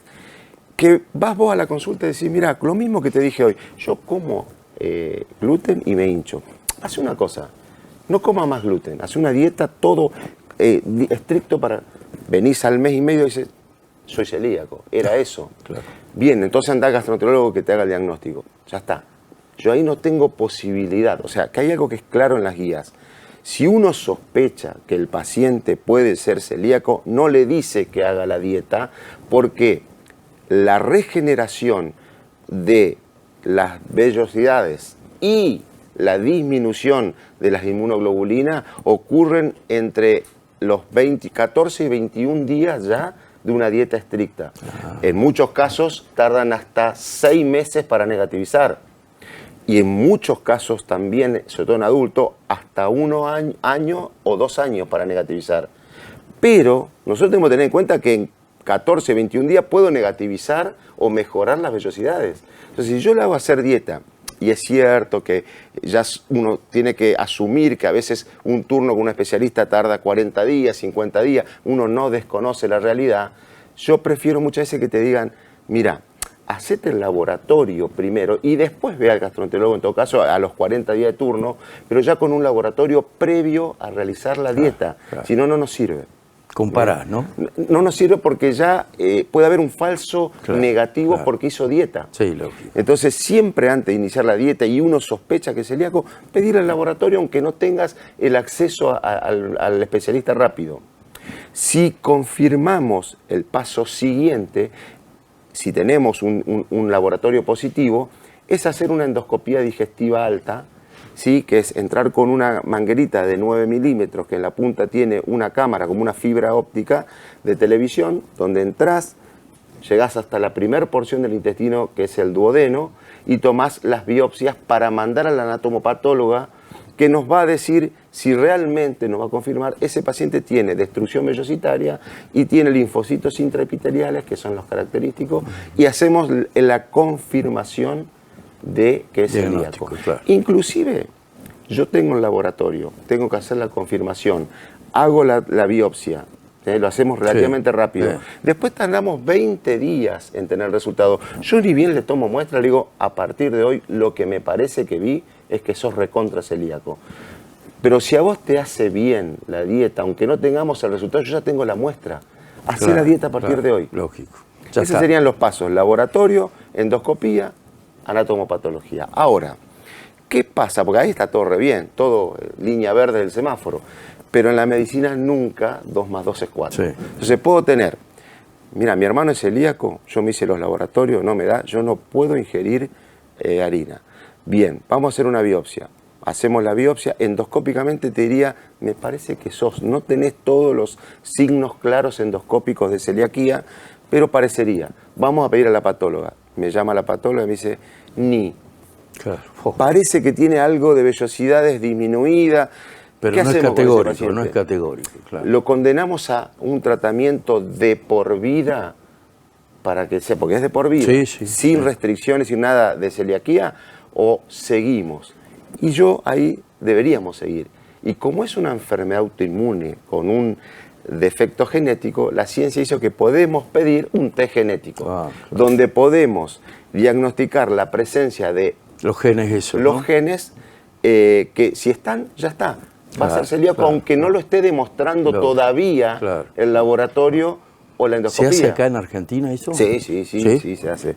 que vas vos a la consulta y decís, mira, lo mismo que te dije hoy, yo como gluten y me hincho. Hace una cosa, no coma más gluten, hace una dieta todo estricto para... Venís al mes y medio y dices, soy celíaco, era eso. Claro. Bien, entonces anda al gastroenterólogo que te haga el diagnóstico. Ya está. Yo ahí no tengo posibilidad. O sea, que hay algo que es claro en las guías. Si uno sospecha que el paciente puede ser celíaco, no le dice que haga la dieta, porque la regeneración de las vellosidades y la disminución de las inmunoglobulinas ocurren entre los 14 y 21 días ya de una dieta estricta. En muchos casos tardan hasta 6 meses para negativizar. Y en muchos casos también, sobre todo en adultos, hasta 1 año o 2 años para negativizar. Pero nosotros tenemos que tener en cuenta que en 14, 21 días puedo negativizar o mejorar las vellosidades. Entonces, si yo le hago hacer dieta, y es cierto que ya uno tiene que asumir que a veces un turno con un especialista tarda 40 días, 50 días, uno no desconoce la realidad, yo prefiero muchas veces que te digan, mira, hacete el laboratorio primero y después ve al gastroenterólogo, en todo caso, a los 40 días de turno, pero ya con un laboratorio previo a realizar la dieta. Claro. Si no, no nos sirve. Comparás, ¿no? No nos sirve porque ya puede haber un falso negativo porque hizo dieta. Sí, lógico. Entonces, siempre antes de iniciar la dieta y uno sospecha que es celíaco, pedir al laboratorio aunque no tengas el acceso al especialista rápido. Si confirmamos el paso siguiente, si tenemos un laboratorio positivo, es hacer una endoscopía digestiva alta, ¿sí? Que es entrar con una manguerita de 9 milímetros que en la punta tiene una cámara como una fibra óptica de televisión, donde entras, llegás hasta la primera porción del intestino, que es el duodeno, y tomás las biopsias para mandar al anatomopatóloga, que nos va a decir si realmente nos va a confirmar ese paciente tiene destrucción vellositaria y tiene linfocitos intraepiteliales, que son los característicos, y hacemos la confirmación de que es celíaco. Claro. Inclusive, yo tengo el laboratorio, tengo que hacer la confirmación, hago la biopsia, lo hacemos relativamente rápido. Después tardamos 20 días en tener el resultado. Yo ni bien le tomo muestra, le digo, a partir de hoy, lo que me parece que vi es que sos recontra celíaco. Pero si a vos te hace bien la dieta, aunque no tengamos el resultado, yo ya tengo la muestra. Hacé la dieta a partir de hoy. Lógico. Esos serían los pasos: laboratorio, endoscopía, anatomopatología. Ahora, ¿qué pasa? Porque ahí está todo re bien, todo línea verde del semáforo. Pero en la medicina nunca 2 más 2 es 4. Sí. Entonces puedo tener, mira, mi hermano es celíaco, yo me hice los laboratorios, no me da, yo no puedo ingerir harina. Bien, vamos a hacer una biopsia. Hacemos la biopsia, endoscópicamente te diría, me parece que no tenés todos los signos claros endoscópicos de celiaquía, pero parecería. Vamos a pedir a la patóloga. Me llama la patóloga y me dice, Claro. Parece que tiene algo de vellosidades disminuida. Pero ¿Qué no es hacemos con ese categórico, paciente? no es categórico. Claro. Lo condenamos a un tratamiento de por vida, para que sea, porque es de por vida, sin restricciones, sin nada de celiaquía, o seguimos. Y yo ahí deberíamos seguir. Y como es una enfermedad autoinmune con un defecto genético, la ciencia hizo que podemos pedir un test genético, donde podemos diagnosticar la presencia de los genes, genes que si están, ya está. Va a ser celíaco, aunque no lo esté demostrando todavía el laboratorio o la endoscopía. ¿Se hace acá en Argentina eso? Sí, se hace.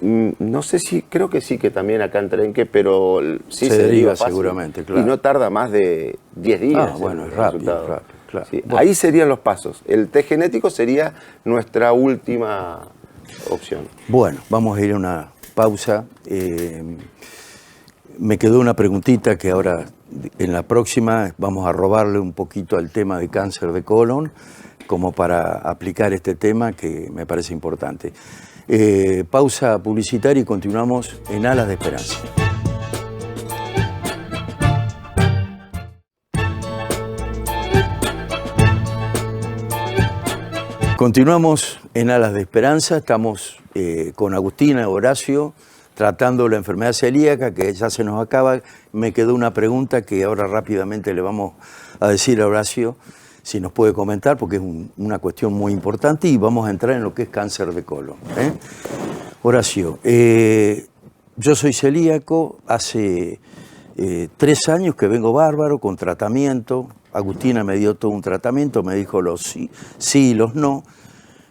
No sé si, creo que sí, que también acá en Trenque, pero sí se deriva fácil, seguramente, claro. Y no tarda más de 10 días. Bueno, es rápido, claro. Sí, Bueno. ahí serían los pasos. El test genético sería nuestra última opción. Bueno, vamos a ir a una pausa. Me quedó una preguntita que ahora en la próxima vamos a robarle un poquito al tema de cáncer de colon, como para aplicar este tema que me parece importante. Pausa publicitaria y continuamos en Alas de Esperanza. Continuamos en Alas de Esperanza, estamos con Agustina, Horacio, tratando la enfermedad celíaca, que ya se nos acaba. Me quedó una pregunta que ahora rápidamente le vamos a decir a Horacio, si nos puede comentar, porque es una cuestión muy importante, y vamos a entrar en lo que es cáncer de colon. Horacio, yo soy celíaco, hace 3 años que vengo bárbaro, con tratamiento. Agustina me dio todo un tratamiento, me dijo los sí y los no,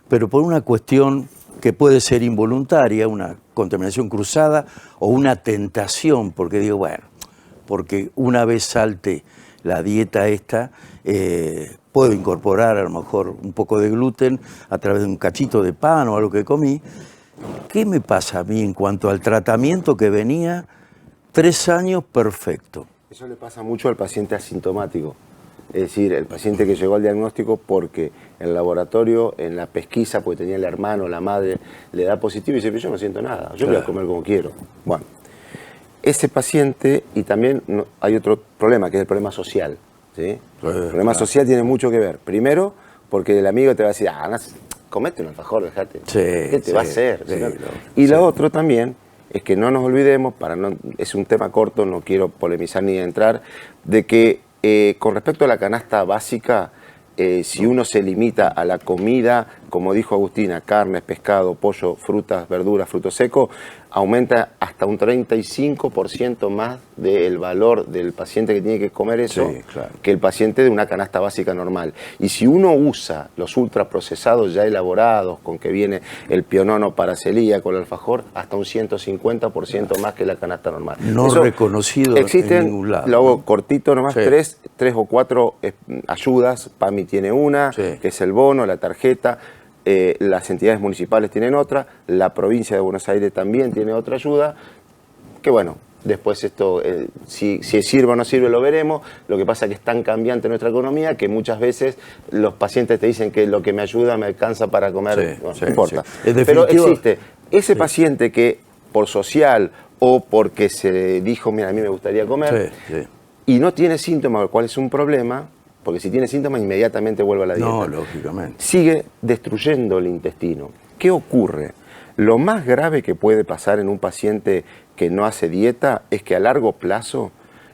pero por una cuestión que puede ser involuntaria, una contaminación cruzada o una tentación, porque digo, bueno, porque una vez salte la dieta esta, puedo incorporar a lo mejor un poco de gluten a través de un cachito de pan o algo que comí. ¿Qué me pasa a mí en cuanto al tratamiento que venía 3 años perfecto? Eso le pasa mucho al paciente asintomático. Es decir, el paciente que llegó al diagnóstico porque en el laboratorio, en la pesquisa, porque tenía el hermano, la madre, le da positivo y dice, pero yo no siento nada, yo voy a comer como quiero. Bueno, ese paciente, y también hay otro problema, que es el problema social. ¿Sí? El problema social tiene mucho que ver. Primero, porque el amigo te va a decir, comete un alfajor, dejate. ¿Qué te va a hacer? Y lo otro también es que no nos olvidemos, es un tema corto, no quiero polemizar ni entrar, de que con respecto a la canasta básica, si uno se limita a la comida, como dijo Agustina, carnes, pescado, pollo, frutas, verduras, frutos secos, aumenta hasta un 35% más del valor del paciente que tiene que comer eso, que el paciente de una canasta básica normal. Y si uno usa los ultraprocesados ya elaborados, con que viene el pionono para celíaco, el alfajor, hasta un 150% más que la canasta normal. No eso reconocido existen, en ningún lado. Lo hago cortito nomás, 3 o 4 ayudas. PAMI tiene una, que es el bono, la tarjeta. Las entidades municipales tienen otra, la provincia de Buenos Aires también tiene otra ayuda, que bueno, después esto, si sirve o no sirve lo veremos. Lo que pasa es que es tan cambiante nuestra economía que muchas veces los pacientes te dicen que lo que me ayuda me alcanza para comer, no importa. Pero existe ese paciente que por social o porque se dijo, mira, a mí me gustaría comer, y no tiene síntomas, lo cual es un problema. Porque si tiene síntomas, inmediatamente vuelve a la dieta. No, lógicamente. Sigue destruyendo el intestino. ¿Qué ocurre? Lo más grave que puede pasar en un paciente que no hace dieta es que a largo plazo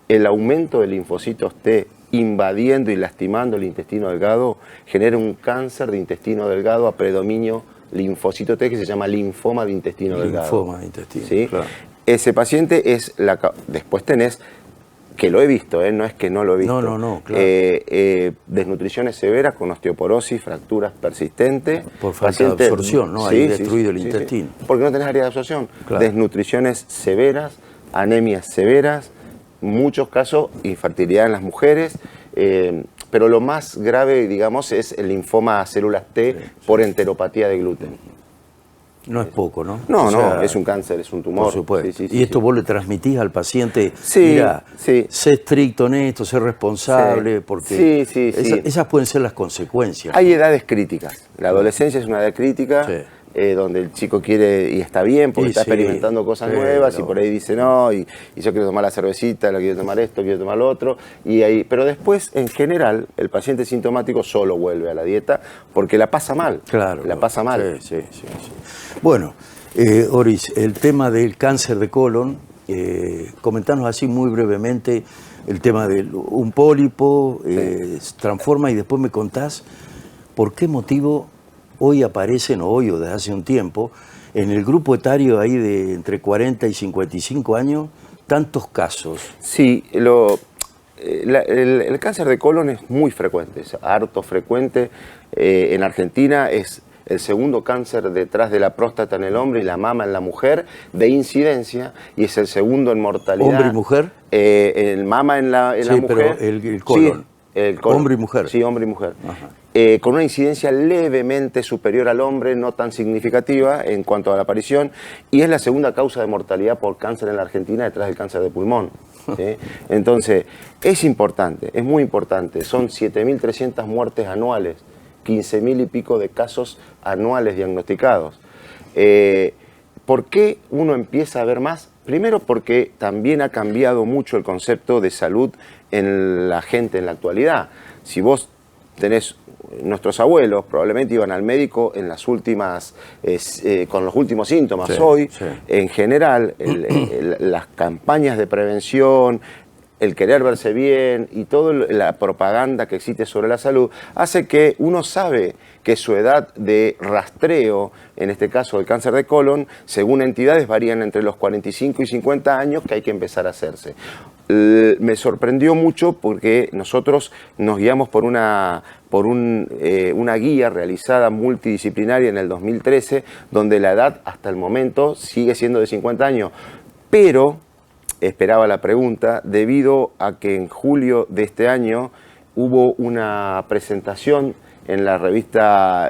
el aumento de linfocitos T invadiendo y lastimando el intestino delgado genera un cáncer de intestino delgado a predominio linfocito T que se llama linfoma de intestino delgado. Linfoma de intestino, ¿sí? Claro. Ese paciente es después tenés, que lo he visto, no es que no lo he visto. No, claro. Desnutriciones severas con osteoporosis, fracturas persistentes. Por falta de absorción, ¿no? Ahí destruido el intestino. Porque no tenés área de absorción. Claro. Desnutriciones severas, anemias severas, muchos casos, infertilidad en las mujeres. Pero lo más grave, digamos, es el linfoma a células T por enteropatía de gluten. No es poco, ¿no? No, es un cáncer, es un tumor. Por supuesto. Y esto vos le transmitís al paciente, sí, mira, sé estricto en esto, sé responsable, porque esas pueden ser las consecuencias. Hay edades críticas. La adolescencia es una edad crítica, donde el chico quiere y está bien, porque está experimentando cosas nuevas, y por ahí dice no, y yo quiero tomar la cervecita, quiero tomar esto, quiero tomar lo otro. Pero después, en general, el paciente sintomático solo vuelve a la dieta porque la pasa mal. Claro. La pasa mal. Sí. Bueno, Oris, el tema del cáncer de colon, comentanos así muy brevemente el tema de un pólipo, se transforma, y después me contás por qué motivo hoy aparecen, o desde hace un tiempo, en el grupo etario ahí de entre 40 y 55 años, tantos casos. Sí, el cáncer de colon es muy frecuente, es harto frecuente. En Argentina es el segundo cáncer detrás de la próstata en el hombre y la mama en la mujer de incidencia, y es el segundo en mortalidad. ¿Hombre y mujer? El mama en la mujer. Pero el colon. Sí, el colon. ¿Hombre y mujer? Sí, hombre y mujer. Ajá. Con una incidencia levemente superior al hombre, no tan significativa en cuanto a la aparición, y es la segunda causa de mortalidad por cáncer en la Argentina detrás del cáncer de pulmón. ¿Sí? Entonces, es importante, es muy importante. Son 7.300 muertes anuales, 15.000 y pico de casos anuales diagnosticados. ¿Por qué uno empieza a ver más? Primero porque también ha cambiado mucho el concepto de salud en la gente en la actualidad. Si vos tenés, nuestros abuelos probablemente iban al médico en las últimas, con los últimos síntomas. Sí, hoy, sí. en general, las campañas de prevención, el querer verse bien y toda la propaganda que existe sobre la salud hace que uno sabe que su edad de rastreo, en este caso el cáncer de colon, según entidades varían entre los 45 y 50 años que hay que empezar a hacerse. Me sorprendió mucho porque nosotros nos guiamos por una guía realizada multidisciplinaria en el 2013, donde la edad hasta el momento sigue siendo de 50 años, pero esperaba la pregunta, debido a que en julio de este año hubo una presentación en la revista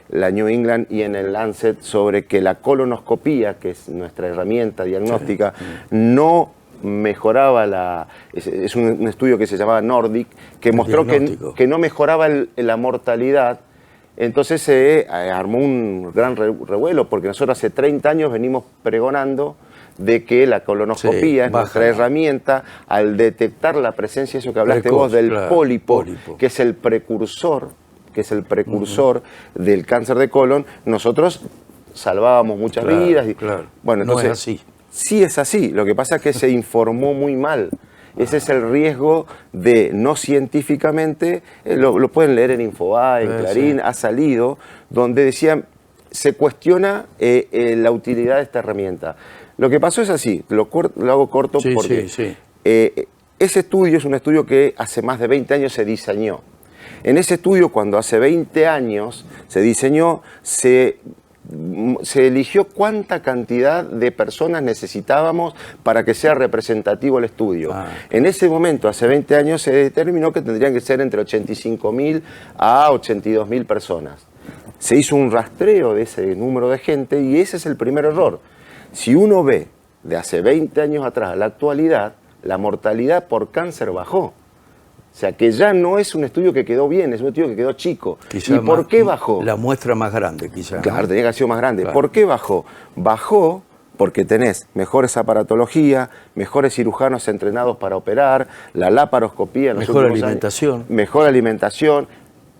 la New England y en el Lancet sobre que la colonoscopía, que es nuestra herramienta diagnóstica, no mejoraba es un estudio que se llamaba Nordic, que mostró que no mejoraba la mortalidad. Entonces se armó un gran revuelo, porque nosotros hace 30 años venimos pregonando de que la colonoscopía es nuestra herramienta al detectar la presencia, eso que hablaste vos, del pólipo, que es el precursor, del cáncer de colon. Nosotros salvábamos muchas vidas. Bueno, entonces, no es así. Sí es así, lo que pasa es que se informó muy mal. Ese es el riesgo de no científicamente, lo pueden leer en Infobae, en Clarín, ha salido, donde decían, se cuestiona la utilidad de esta herramienta. Lo que pasó es así, lo hago corto porque ese estudio es un estudio que hace más de 20 años se diseñó. En ese estudio, cuando hace 20 años se diseñó, se eligió cuánta cantidad de personas necesitábamos para que sea representativo el estudio. En ese momento, hace 20 años, se determinó que tendrían que ser entre 85.000 a 82.000 personas. Se hizo un rastreo de ese número de gente y ese es el primer error. Si uno ve de hace 20 años atrás a la actualidad, la mortalidad por cáncer bajó. O sea, que ya no es un estudio que quedó bien, es un estudio que quedó chico. Quizá ¿Y por qué bajó? La muestra más grande, quizás. Claro, tenía que haber sido más grande. Claro. ¿Por qué bajó? Bajó porque tenés mejores aparatología, mejores cirujanos entrenados para operar, la laparoscopía en los mejor últimos alimentación. años, mejor alimentación,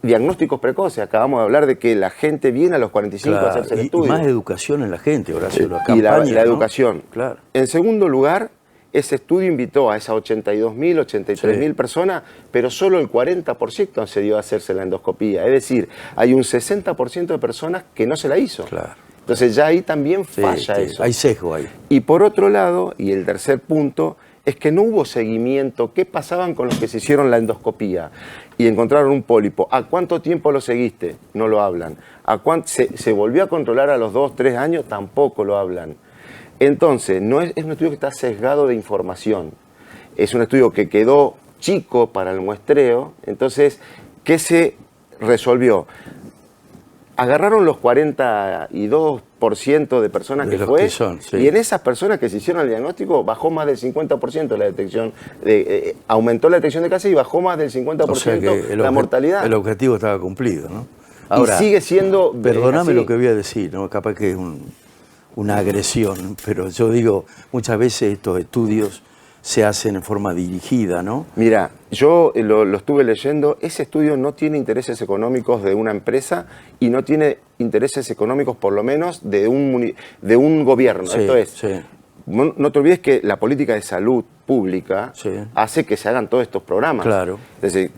diagnósticos precoces. Acabamos de hablar de que la gente viene a los 45 a hacerse el estudio. Y más educación en la gente, Horacio. Y la educación. Claro. En segundo lugar, ese estudio invitó a esas 82.000, 83.000 personas, pero solo el 40% accedió a hacerse la endoscopía. Es decir, hay un 60% de personas que no se la hizo. Claro. Entonces ya ahí también falla eso. Hay sesgo ahí. Y por otro lado, y el tercer punto, es que no hubo seguimiento. ¿Qué pasaban con los que se hicieron la endoscopía y encontraron un pólipo? ¿A cuánto tiempo lo seguiste? No lo hablan. ¿Se volvió a controlar a los 2, 3 años? Tampoco lo hablan. Entonces, es un estudio que está sesgado de información. Es un estudio que quedó chico para el muestreo. Entonces, ¿qué se resolvió? Agarraron los 42% de personas que fue, y en esas personas que se hicieron el diagnóstico bajó más del 50% la detección, aumentó la detección de cáncer y bajó más del 50% o sea la mortalidad. El objetivo estaba cumplido, ¿no? Ahora, y sigue siendo... Perdóname lo que voy a decir, ¿no? Capaz que es una agresión, pero yo digo, muchas veces estos estudios se hacen en forma dirigida, ¿no? Mira, yo lo estuve leyendo, ese estudio no tiene intereses económicos de una empresa y no tiene intereses económicos por lo menos de un gobierno. Sí, esto es, no te olvides que la política de salud pública hace que se hagan todos estos programas. Claro. Entonces,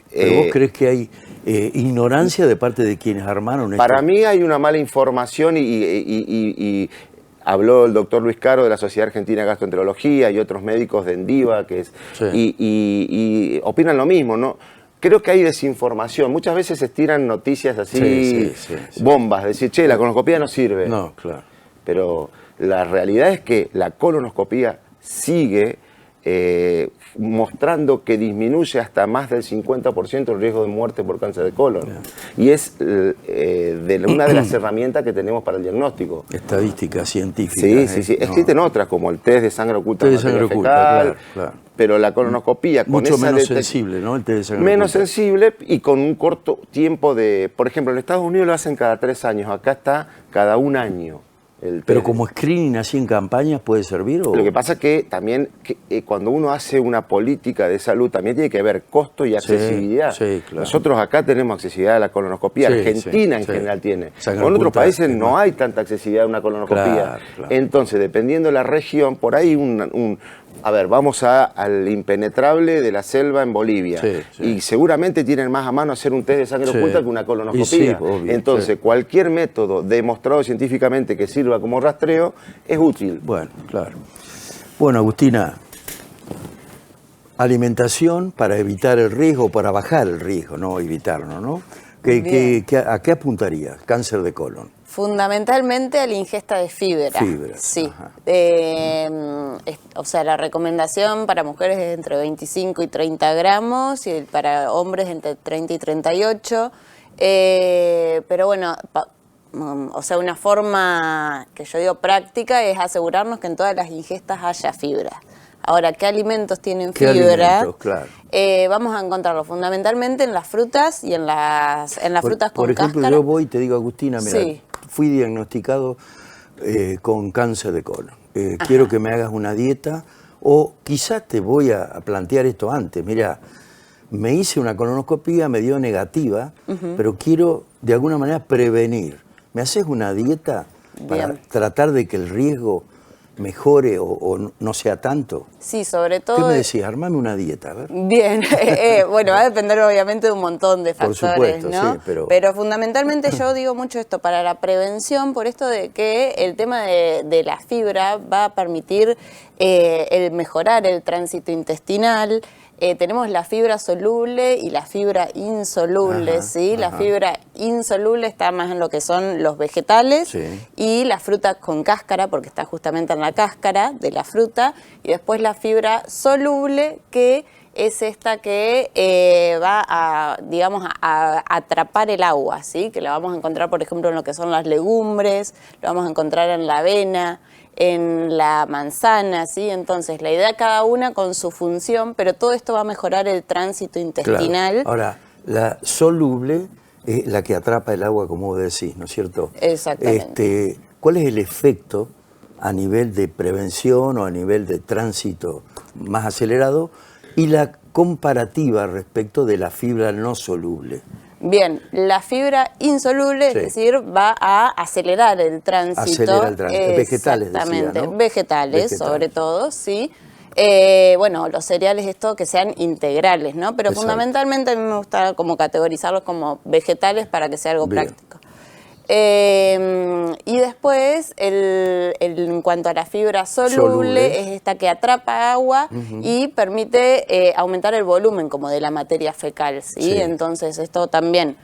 ¿pero vos crees que hay ignorancia de parte de quienes armaron esto? Para mí hay una mala información y Habló el doctor Luis Caro de la Sociedad Argentina de Gastroenterología y otros médicos de Endiva y opinan lo mismo, ¿no? Creo que hay desinformación. Muchas veces se tiran noticias así, bombas, decir, che, la colonoscopía no sirve. No, claro. Pero la realidad es que la colonoscopía sigue mostrando que disminuye hasta más del 50% el riesgo de muerte por cáncer de colon. Y es una de las herramientas que tenemos para el diagnóstico. Estadística científica. Sí. Existen otras, como el test de sangre oculta fecal, claro. Pero la colonoscopía con mucho esa menos sensible, ¿no? El test de sangre menos oculta. sensible y con un corto tiempo de... Por ejemplo, en Estados Unidos lo hacen cada 3 años, acá está cada 1 año. Pero como screening así en campañas puede servir. ¿O? Lo que pasa es que también cuando uno hace una política de salud también tiene que haber costo y accesibilidad. Sí, claro. Nosotros acá tenemos accesibilidad a la colonoscopía, Argentina en general tiene. En otros países no hay tanta accesibilidad a una colonoscopía. Claro. Entonces, dependiendo de la región, por ahí a ver, vamos al impenetrable de la selva en Bolivia. Y seguramente tienen más a mano hacer un test de sangre oculta que una colonoscopía. Obvio, entonces, cualquier método demostrado científicamente que sirva como rastreo es útil. Bueno, claro. Bueno, Agustina, alimentación para evitar el riesgo, para bajar el riesgo, no evitarlo, ¿no? ¿A qué apuntaría? Cáncer de colon. Fundamentalmente a la ingesta de fibra. Sí. O sea, la recomendación para mujeres es entre 25 y 30 gramos y para hombres entre 30 y 38. Pero bueno, o sea, una forma que yo digo práctica es asegurarnos que en todas las ingestas haya fibra. Ahora, ¿qué alimentos tienen fibra? Claro. Vamos a encontrarlo fundamentalmente en las frutas y en las frutas con cáscara. Por ejemplo, yo voy y te digo, Agustina, mira, fui diagnosticado con cáncer de colon. Quiero que me hagas una dieta o quizás te voy a plantear esto antes. Mira, me hice una colonoscopía, me dio negativa, pero quiero de alguna manera prevenir. ¿Me haces una dieta para tratar de que el riesgo mejore o no sea tanto? Sí, sobre todo... ¿Qué me decís? Armame una dieta, a ver. Bien, bueno, va a depender obviamente de un montón de factores, por supuesto, ¿no? Sí, pero fundamentalmente yo digo mucho esto para la prevención, por esto de que el tema de la fibra va a permitir el mejorar el tránsito intestinal. Tenemos la fibra soluble y la fibra insoluble, ¿sí? La fibra insoluble está más en lo que son los vegetales y la fruta con cáscara, porque está justamente en la cáscara de la fruta, y después la fibra soluble, que es esta que va a, digamos, a atrapar el agua, ¿sí? Que la vamos a encontrar, por ejemplo, en lo que son las legumbres, lo vamos a encontrar en la avena, en la manzana, ¿sí? Entonces, la idea cada una con su función, pero todo esto va a mejorar el tránsito intestinal. Claro. Ahora, la soluble es la que atrapa el agua, como vos decís, ¿no es cierto? Exactamente. ¿Cuál es el efecto a nivel de prevención o a nivel de tránsito más acelerado y la comparativa respecto de la fibra no soluble? Bien, la fibra insoluble, es decir, va a acelerar el tránsito. Acelera el tránsito. Vegetales, exactamente, decía, ¿no? Vegetales, sobre todo, sí. Bueno, los cereales esto que sean integrales, ¿no? Pero fundamentalmente a mí me gusta como categorizarlos como vegetales para que sea algo práctico. Y después, en cuanto a la fibra soluble, es esta que atrapa agua y permite aumentar el volumen como de la materia fecal, ¿sí? Entonces esto también,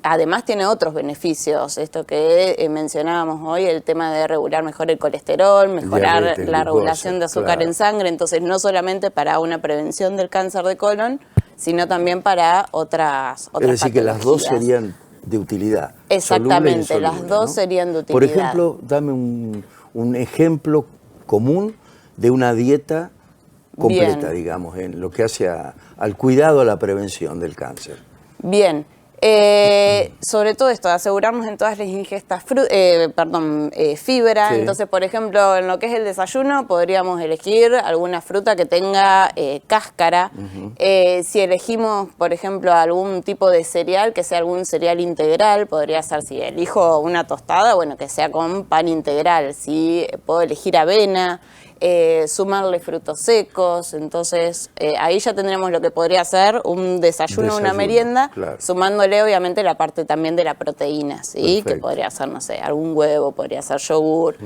además tiene otros beneficios, esto que mencionábamos hoy, el tema de regular mejor el colesterol, mejorar la regulación de azúcar en sangre, entonces no solamente para una prevención del cáncer de colon, sino también para otras Es decir, que las dos serían de utilidad. Exactamente, las dos serían de utilidad. Por ejemplo, dame un ejemplo común de una dieta completa, digamos, en lo que hace al cuidado, a la prevención del cáncer. Bien. Sobre todo esto, asegurarnos en todas las ingestas fibra. Entonces, por ejemplo, en lo que es el desayuno, podríamos elegir alguna fruta que tenga cáscara. Si elegimos, por ejemplo, algún tipo de cereal, que sea algún cereal integral, podría ser, si elijo una tostada, bueno, que sea con pan integral. Si puedo elegir avena, sumarle frutos secos, entonces ahí ya tendremos lo que podría ser un desayuno, una merienda, claro. sumándole obviamente la parte también de la proteína, ¿sí? Perfecto. Que podría ser, no sé, algún huevo, podría ser yogur.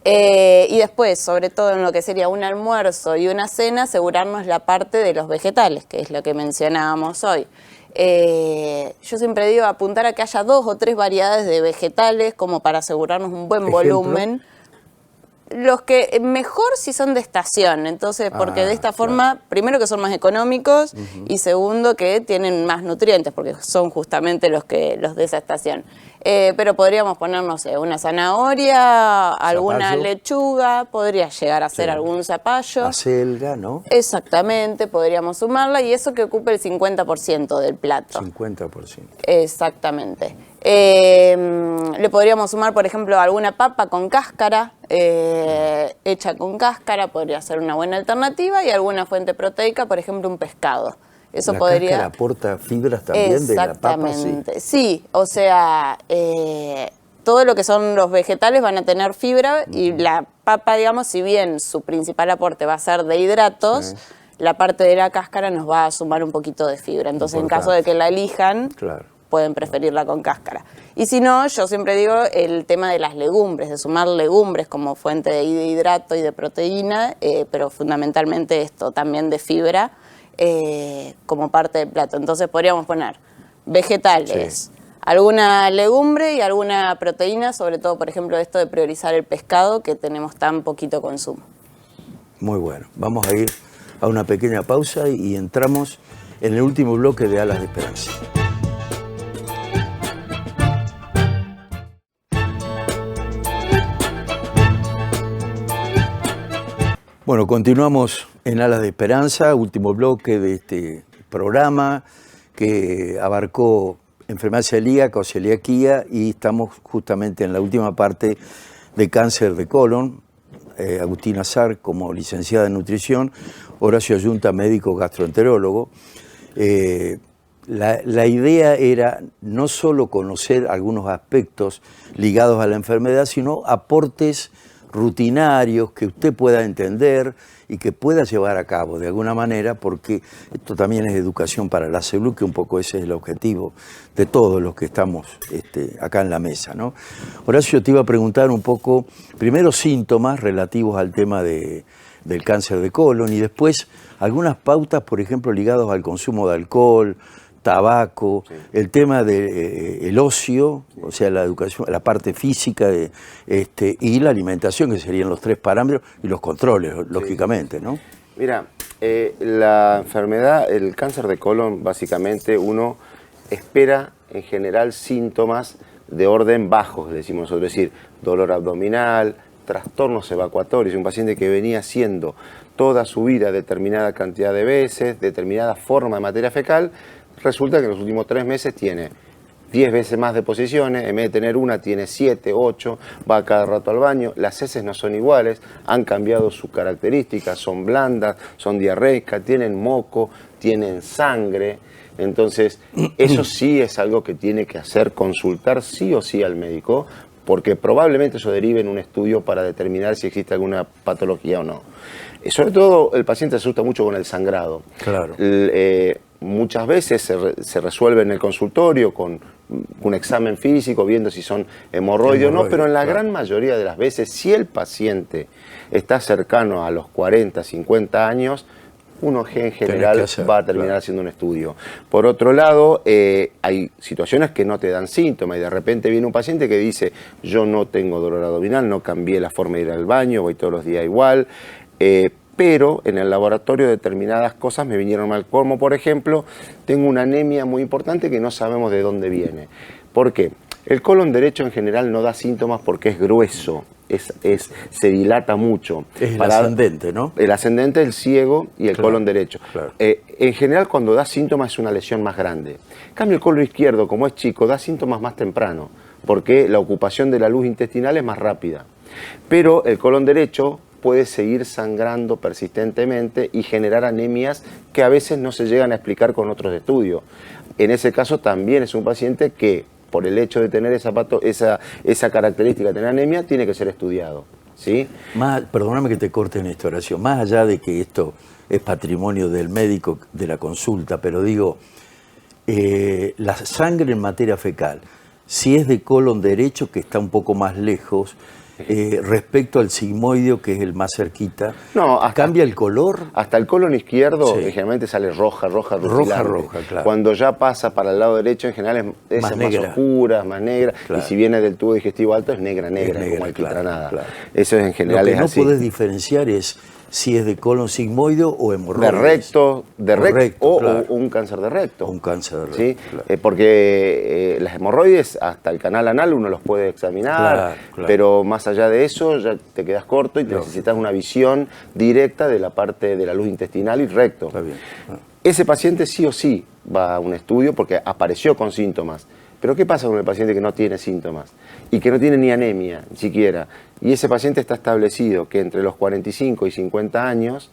Y después, sobre todo en lo que sería un almuerzo y una cena, asegurarnos la parte de los vegetales, que es lo que mencionábamos hoy. Yo siempre digo apuntar a que haya 2 o 3 variedades de vegetales como para asegurarnos un buen volumen. Los que mejor si son de estación, entonces porque de esta forma, primero que son más económicos y segundo que tienen más nutrientes porque son justamente los de esa estación. Pero podríamos poner, no sé, una zanahoria, alguna Zapallo. lechuga, podría llegar a ser algún zapallo. Acelga, ¿no? Exactamente, podríamos sumarla y eso que ocupe el 50% del plato. 50%. Exactamente. Le podríamos sumar, por ejemplo, alguna papa con cáscara, hecha con cáscara, podría ser una buena alternativa, y alguna fuente proteica, por ejemplo, un pescado. Eso ¿La podría... cáscara aporta fibras también de la papa? Exactamente. Sí, o sea, todo lo que son los vegetales van a tener fibra y la papa, digamos, si bien su principal aporte va a ser de hidratos, la parte de la cáscara nos va a sumar un poquito de fibra. Entonces, en caso de que la elijan, Claro. pueden preferirla con cáscara. Y si no, yo siempre digo el tema de las legumbres, de sumar legumbres como fuente de hidrato y de proteína, pero fundamentalmente esto también de fibra como parte del plato. Entonces podríamos poner vegetales, alguna legumbre y alguna proteína, sobre todo, por ejemplo, esto de priorizar el pescado, que tenemos tan poquito consumo. Muy bueno. Vamos a ir a una pequeña pausa y entramos en el último bloque de Alas de Esperanza. Bueno, continuamos en Alas de Esperanza, último bloque de este programa que abarcó enfermedad celíaca o celiaquía y estamos justamente en la última parte de cáncer de colon. Agustina Sarr como licenciada en nutrición, Horacio Ayunta, médico gastroenterólogo. La idea era no solo conocer algunos aspectos ligados a la enfermedad, sino aportes rutinarios que usted pueda entender y que pueda llevar a cabo de alguna manera, porque esto también es educación para la salud, que un poco ese es el objetivo de todos los que estamos acá en la mesa, ¿no? Horacio, te iba a preguntar un poco, primero síntomas relativos al tema del cáncer de colon y después algunas pautas, por ejemplo, ligados al consumo de alcohol, tabaco, el tema del ocio, o sea, la educación, la parte física y la alimentación, que serían los 3 parámetros, y los controles, lógicamente, ¿no? Mira, la enfermedad, el cáncer de colon, básicamente uno espera en general síntomas de orden bajo, decimos nosotros, es decir, dolor abdominal, trastornos evacuatorios, un paciente que venía haciendo toda su vida determinada cantidad de veces, determinada forma de materia fecal, resulta que en los últimos 3 meses tiene 10 veces más deposiciones, en vez de tener una tiene 7, 8, va cada rato al baño, las heces no son iguales, han cambiado sus características, son blandas, son diarreicas, tienen moco, tienen sangre, entonces eso sí es algo que tiene que hacer consultar sí o sí al médico, porque probablemente eso derive en un estudio para determinar si existe alguna patología o no. Sobre todo el paciente se asusta mucho con el sangrado. Claro. Muchas veces se resuelve en el consultorio con un examen físico, viendo si son hemorroides o no, pero en la gran mayoría de las veces, si el paciente está cercano a los 40, 50 años, uno en general va a terminar haciendo un estudio. Por otro lado, hay situaciones que no te dan síntomas y de repente viene un paciente que dice, yo no tengo dolor abdominal, no cambié la forma de ir al baño, voy todos los días igual, pero en el laboratorio determinadas cosas me vinieron mal, como por ejemplo, tengo una anemia muy importante que no sabemos de dónde viene. ¿Por qué? El colon derecho en general no da síntomas porque es grueso, se dilata mucho. Es el ascendente, ¿no? El ascendente, el ciego y el colon derecho. Claro. En general, cuando da síntomas es una lesión más grande. En cambio, el colon izquierdo, como es chico, da síntomas más temprano, porque la ocupación de la luz intestinal es más rápida. Pero el colon derecho puede seguir sangrando persistentemente y generar anemias que a veces no se llegan a explicar con otros estudios. En ese caso también es un paciente que, por el hecho de tener esa característica de tener anemia, tiene que ser estudiado. ¿sí? Perdóname que te corte en esta oración, más allá de que esto es patrimonio del médico de la consulta, pero digo, la sangre en materia fecal, si es de colon derecho, que está un poco más lejos, respecto al sigmoideo, que es el más cerquita, ¿cambia el color? Hasta el colon izquierdo generalmente sale roja, rutilante. Claro. Cuando ya pasa para el lado derecho, en general es más oscura, más negra, claro. Y si viene del tubo digestivo alto es negra, como alquitranada. Claro. Eso en general es así. Lo que no podés diferenciar es si es de colon sigmoideo o hemorroides. De recto claro. o un cáncer de recto. Un cáncer de recto, ¿sí? Claro. Porque las hemorroides, hasta el canal anal uno los puede examinar, claro. Pero más allá de eso ya te quedas corto y necesitas una visión directa de la parte de la luz intestinal y recto. Está bien. Ese paciente sí o sí va a un estudio porque apareció con síntomas. Pero ¿qué pasa con el paciente que no tiene síntomas? Y que no tiene ni anemia, ni siquiera. Y ese paciente está establecido que entre los 45 y 50 años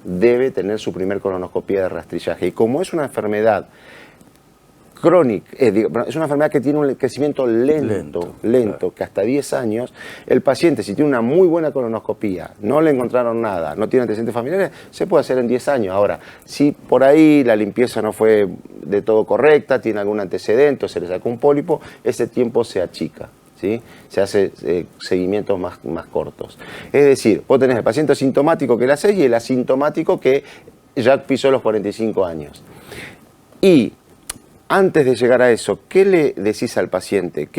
debe tener su primer colonoscopía de rastrillaje. Y como es una enfermedad crónica, es una enfermedad que tiene un crecimiento lento, claro. Que hasta 10 años, el paciente, si tiene una muy buena colonoscopía, no le encontraron nada, no tiene antecedentes familiares, se puede hacer en 10 años. Ahora, si por ahí la limpieza no fue de todo correcta, tiene algún antecedente o se le sacó un pólipo, ese tiempo se achica. ¿Sí? Se hace seguimientos más cortos. Es decir, vos tenés el paciente asintomático que le haces y el asintomático que ya pisó los 45 años. Y antes de llegar a eso, ¿qué le decís al paciente?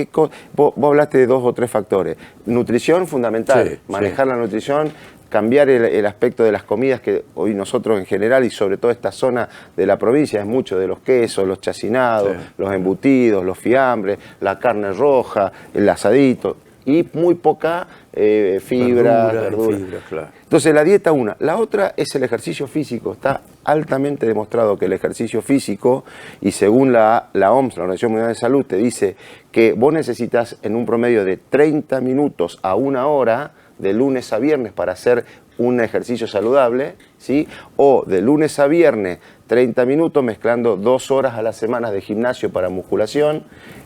Vos hablaste de 2 o 3 factores. Nutrición, fundamental. Manejar la nutrición, cambiar el aspecto de las comidas, que hoy nosotros en general y sobre todo esta zona de la provincia es mucho de los quesos, los chacinados, los embutidos, los fiambres, la carne roja, el asadito y muy poca fibra, verdura. Claro. Entonces la dieta una. La otra es el ejercicio físico. Está altamente demostrado que el ejercicio físico, y según la OMS, la Organización Mundial de Salud, te dice que vos necesitas en un promedio de 30 minutos a 1 hora de lunes a viernes para hacer un ejercicio saludable, ¿sí? O de lunes a viernes 30 minutos mezclando 2 horas a la semana de gimnasio para musculación.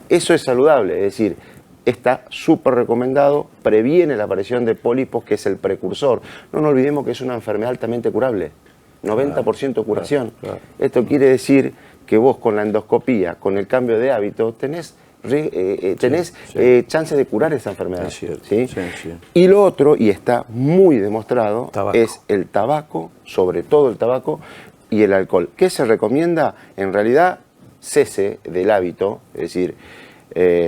Eso es saludable, es decir, está súper recomendado, previene la aparición de pólipos, que es el precursor. No nos olvidemos que es una enfermedad altamente curable, 90% curación. Claro. Esto quiere decir que vos con la endoscopía, con el cambio de hábito, tenés chance de curar esa enfermedad. Es cierto, ¿sí? Y lo otro, y está muy demostrado, es el tabaco, sobre todo el tabaco y el alcohol. ¿Qué se recomienda? En realidad, cese del hábito, es decir...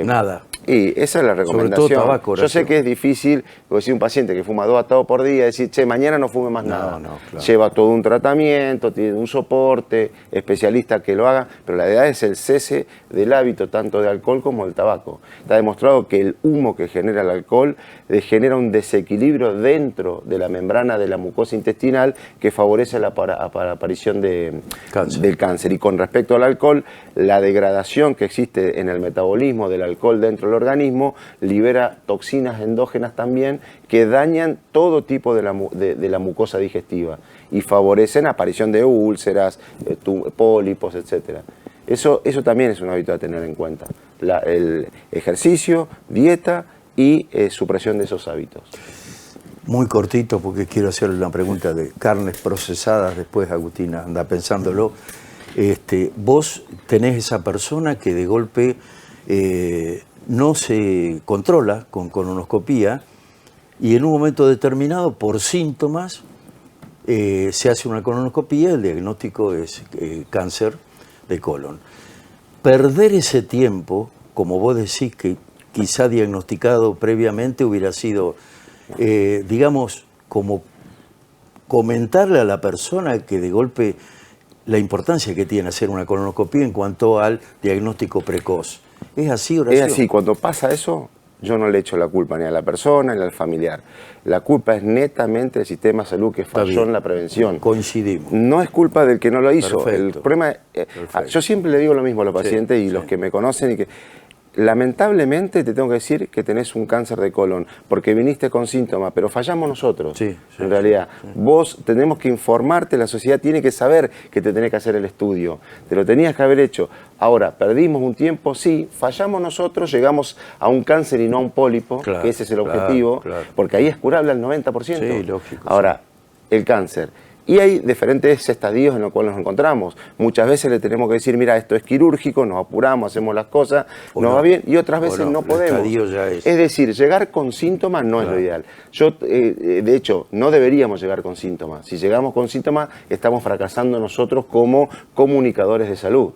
nada. Y esa es la recomendación. Sobre todo tabaco, yo sé que es difícil, porque si un paciente que fuma 2 atados por día, decir, che, mañana no fume más nada. Claro. Lleva todo un tratamiento, tiene un soporte, especialista que lo haga, pero la idea es el cese del hábito tanto de alcohol como del tabaco. Está demostrado que el humo que genera el alcohol genera un desequilibrio dentro de la membrana de la mucosa intestinal que favorece la aparición del cáncer. Y con respecto al alcohol, la degradación que existe en el metabolismo del alcohol dentro del organismo libera toxinas endógenas también que dañan todo tipo de la mucosa digestiva y favorecen aparición de úlceras, pólipos, etc. Eso también es un hábito a tener en cuenta. El ejercicio, dieta y supresión de esos hábitos. Muy cortito porque quiero hacerle una pregunta de carnes procesadas después, Agustina, anda pensándolo. Vos tenés esa persona que de golpe no se controla con colonoscopía y en un momento determinado, por síntomas, se hace una colonoscopía, el diagnóstico es cáncer de colon. Perder ese tiempo, como vos decís que quizá diagnosticado previamente hubiera sido, digamos, como comentarle a la persona que de golpe la importancia que tiene hacer una colonoscopía en cuanto al diagnóstico precoz. ¿Es así, Horacio? Es así, cuando pasa eso, yo no le echo la culpa ni a la persona ni al familiar. La culpa es netamente del sistema de salud que falló en la prevención. Coincidimos. No es culpa del que no lo hizo. Perfecto. El problema yo siempre le digo lo mismo a los pacientes y los que me conocen, y que lamentablemente te tengo que decir que tenés un cáncer de colon, porque viniste con síntomas, pero fallamos nosotros, en realidad. Vos tenemos que informarte, la sociedad tiene que saber que te tenés que hacer el estudio, te lo tenías que haber hecho. Ahora, perdimos un tiempo, sí, fallamos nosotros, llegamos a un cáncer y no a un pólipo, que ese es el objetivo, porque ahí es curable al 90%. Sí, lógico. Ahora, el cáncer. Y hay diferentes estadios en los cuales nos encontramos. Muchas veces le tenemos que decir, mira, esto es quirúrgico, nos apuramos, hacemos las cosas, nos va bien, y otras veces no podemos. Es decir, llegar con síntomas no es lo ideal. De hecho, no deberíamos llegar con síntomas. Si llegamos con síntomas, estamos fracasando nosotros como comunicadores de salud.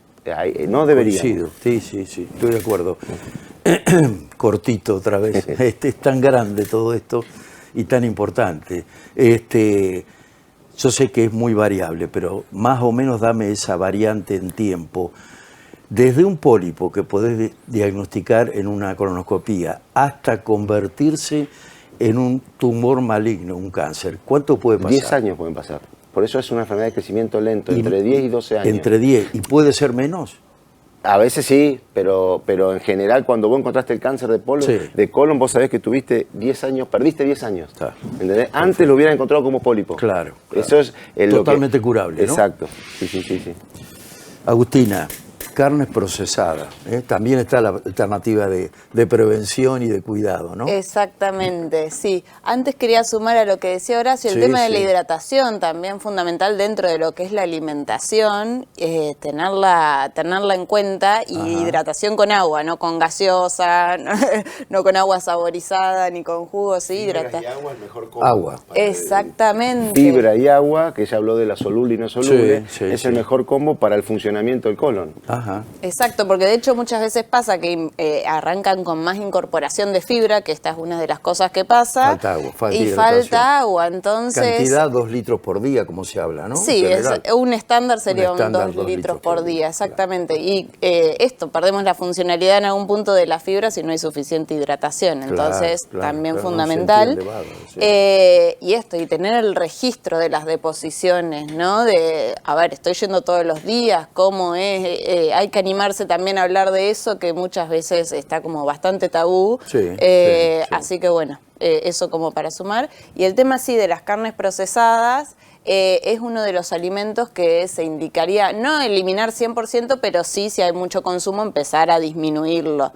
No deberíamos. Sí, estoy de acuerdo. Cortito otra vez. Es tan grande todo esto y tan importante. Yo sé que es muy variable, pero más o menos dame esa variante en tiempo. Desde un pólipo que podés diagnosticar en una colonoscopía hasta convertirse en un tumor maligno, un cáncer, ¿cuánto puede pasar? 10 años pueden pasar. Por eso es una enfermedad de crecimiento lento, entre 10 y 12 años. Entre 10, ¿y puede ser menos? A veces sí, pero en general cuando vos encontraste el cáncer de colon, vos sabés que tuviste 10 años, perdiste 10 años. ¿Entendés? Antes lo hubieran encontrado como pólipo. Claro. Eso es totalmente curable, ¿no? Exacto. Sí. Agustina, carnes procesadas, también está la alternativa de prevención y de cuidado, ¿no? Exactamente, sí. Antes quería sumar a lo que decía Horacio, el tema de la hidratación, también fundamental dentro de lo que es la alimentación, tenerla en cuenta, y hidratación con agua, no con gaseosa, no con agua saborizada, ni con jugos, sí, hidratación. Y agua es mejor combo. Agua. Exactamente. Fibra y agua, que ya habló de la soluble y no soluble, es el mejor combo para el funcionamiento del colon. Ajá. Exacto, porque de hecho muchas veces pasa que arrancan con más incorporación de fibra, que esta es una de las cosas que pasa. Falta agua, falta agua, entonces... Cantidad 2 litros por día, como se habla, ¿no? Sí, un estándar sería 2 litros por día, exactamente. Claro. Y perdemos la funcionalidad en algún punto de la fibra si no hay suficiente hidratación, entonces también fundamental. Y tener el registro de las deposiciones, ¿no? Estoy yendo todos los días, ¿cómo es? Hay que animarse también a hablar de eso, que muchas veces está como bastante tabú. Así que bueno, eso como para sumar. Y el tema de las carnes procesadas, es uno de los alimentos que se indicaría, no eliminar 100%, pero sí, si hay mucho consumo, empezar a disminuirlo.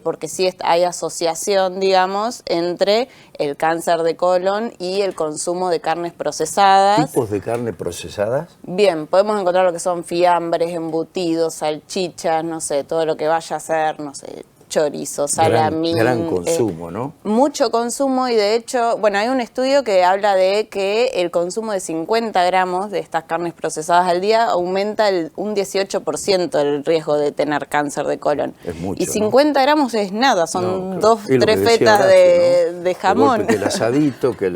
Porque sí hay asociación, digamos, entre el cáncer de colon y el consumo de carnes procesadas. ¿Tipos de carne procesadas? Bien, podemos encontrar lo que son fiambres, embutidos, salchichas, no sé, todo lo que vaya a ser, no sé, chorizo, salamín. Gran consumo, ¿no? Mucho consumo, y de hecho, hay un estudio que habla de que el consumo de 50 gramos de estas carnes procesadas al día aumenta un 18% el riesgo de tener cáncer de colon. Es mucho, y 50 gramos es nada, son 3 fetas Horacio, de jamón. Que el asadito, que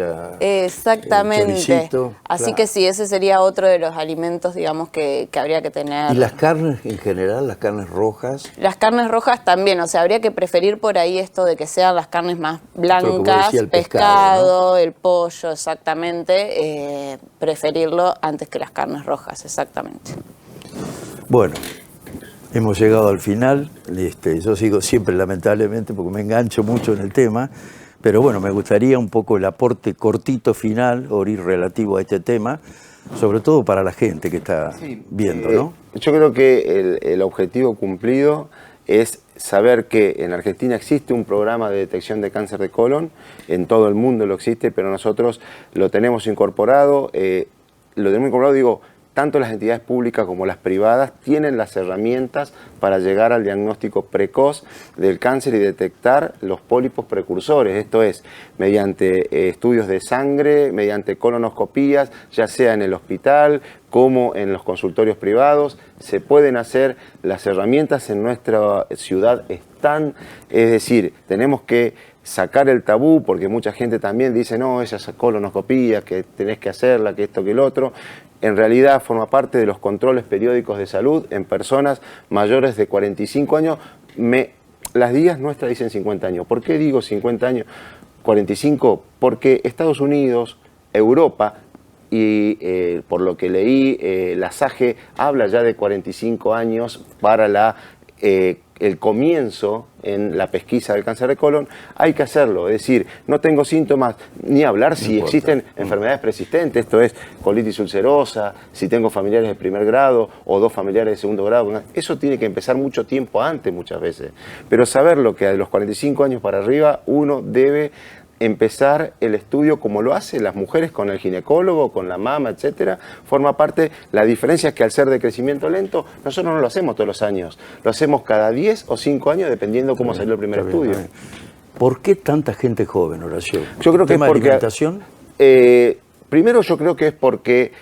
Exactamente. El choricito, Así que sí, ese sería otro de los alimentos, digamos, que habría que tener. ¿Y las carnes en general, las carnes rojas? Las carnes rojas también, habría que preferir por ahí esto de que sean las carnes más blancas, el pescado, ¿no? El pollo, exactamente, preferirlo antes que las carnes rojas, exactamente. Bueno, hemos llegado al final. Yo sigo siempre, lamentablemente, porque me engancho mucho en el tema, pero bueno, me gustaría un poco el aporte cortito final, Ori, relativo a este tema, sobre todo para la gente que está viendo, ¿no? Yo creo que el objetivo cumplido es saber que en Argentina existe un programa de detección de cáncer de colon, en todo el mundo lo existe, pero nosotros lo tenemos incorporado, tanto las entidades públicas como las privadas tienen las herramientas para llegar al diagnóstico precoz del cáncer y detectar los pólipos precursores, esto es, mediante estudios de sangre, mediante colonoscopías, ya sea en el hospital como en los consultorios privados. Se pueden hacer, las herramientas en nuestra ciudad están, es decir, tenemos que sacar el tabú, porque mucha gente también dice, no, esa colonoscopía, que tenés que hacerla, que esto, que el otro. En realidad forma parte de los controles periódicos de salud en personas mayores de 45 años. Las guías nuestras dicen 50 años. ¿Por qué digo 50 años? 45, porque Estados Unidos, Europa, y por lo que leí, la SAGE habla ya de 45 años para la el comienzo en la pesquisa del cáncer de colon, hay que hacerlo. Es decir, no tengo síntomas, ni hablar si existen enfermedades persistentes, esto es colitis ulcerosa, si tengo familiares de primer grado o 2 familiares de segundo grado. Eso tiene que empezar mucho tiempo antes muchas veces. Pero saberlo que a los 45 años para arriba uno debe empezar el estudio como lo hacen las mujeres con el ginecólogo, con la mama, etcétera, forma parte. La diferencia es que al ser de crecimiento lento, nosotros no lo hacemos todos los años, lo hacemos cada 10 o 5 años dependiendo cómo salió el primer estudio. ¿Por qué tanta gente joven, Horacio? Yo creo que es porque, alimentación. Primero yo creo que es porque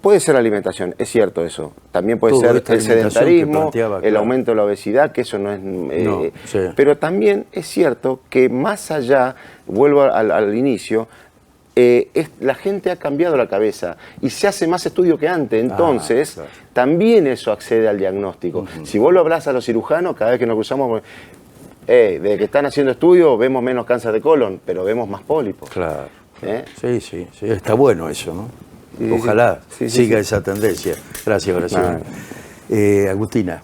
puede ser la alimentación, es cierto eso. También puede ser el sedentarismo, el aumento de la obesidad, que eso no es... Pero también es cierto que más allá, vuelvo al inicio, la gente ha cambiado la cabeza y se hace más estudio que antes. Entonces, también eso accede al diagnóstico. Si vos lo hablas a los cirujanos, cada vez que nos cruzamos... desde que están haciendo estudios vemos menos cáncer de colon, pero vemos más pólipos. Claro. Sí, está bueno eso, ¿no? Ojalá siga esa tendencia. Gracias, Horacio. Agustina.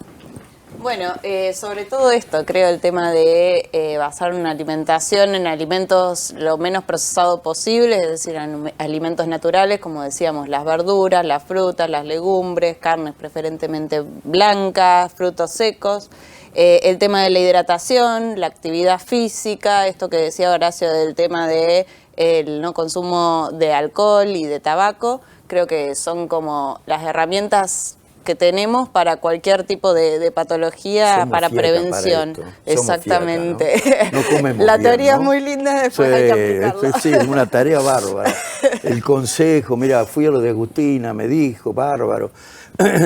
Bueno, sobre todo esto, creo el tema de basar una alimentación en alimentos lo menos procesados posible, es decir, alimentos naturales, como decíamos, las verduras, las frutas, las legumbres, carnes preferentemente blancas, frutos secos. El tema de la hidratación, la actividad física, esto que decía Horacio del tema de el no consumo de alcohol y de tabaco, creo que son como las herramientas que tenemos para cualquier tipo de patología. Somos para prevención. Exactamente. Fiaca, ¿no? No comemos la teoría bien, ¿no? Es muy linda, después hay que aplicarla. Sí, es una tarea bárbara. El consejo, mira, fui a lo de Agustina, me dijo, bárbaro.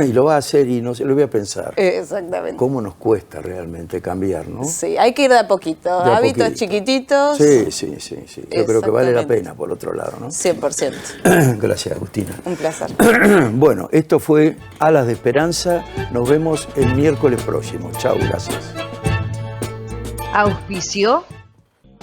Y lo va a hacer y no sé, lo voy a pensar. Exactamente. ¿Cómo nos cuesta realmente cambiar, no? Sí, hay que ir de a poquito. Hábitos chiquititos. Sí. Yo creo que vale la pena, por otro lado, ¿no? 100%. Gracias, Agustina. Un placer. Bueno, esto fue Alas de Esperanza. Nos vemos el miércoles próximo. Chao, gracias. Auspicio.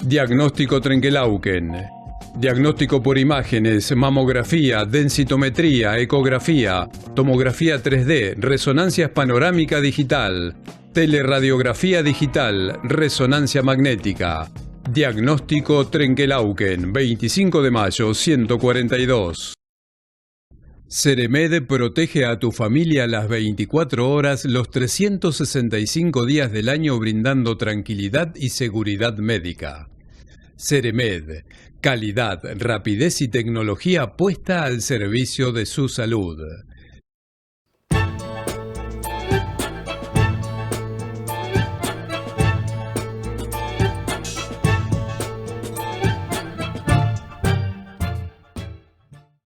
Diagnóstico Trenkelauken. Diagnóstico por imágenes, mamografía, densitometría, ecografía, tomografía 3D, resonancia panorámica digital, teleradiografía digital, resonancia magnética. Diagnóstico Trenkelauken, 25 de mayo, 142. Ceremed protege a tu familia las 24 horas, los 365 días del año, brindando tranquilidad y seguridad médica. Ceremed, calidad, rapidez y tecnología puesta al servicio de su salud.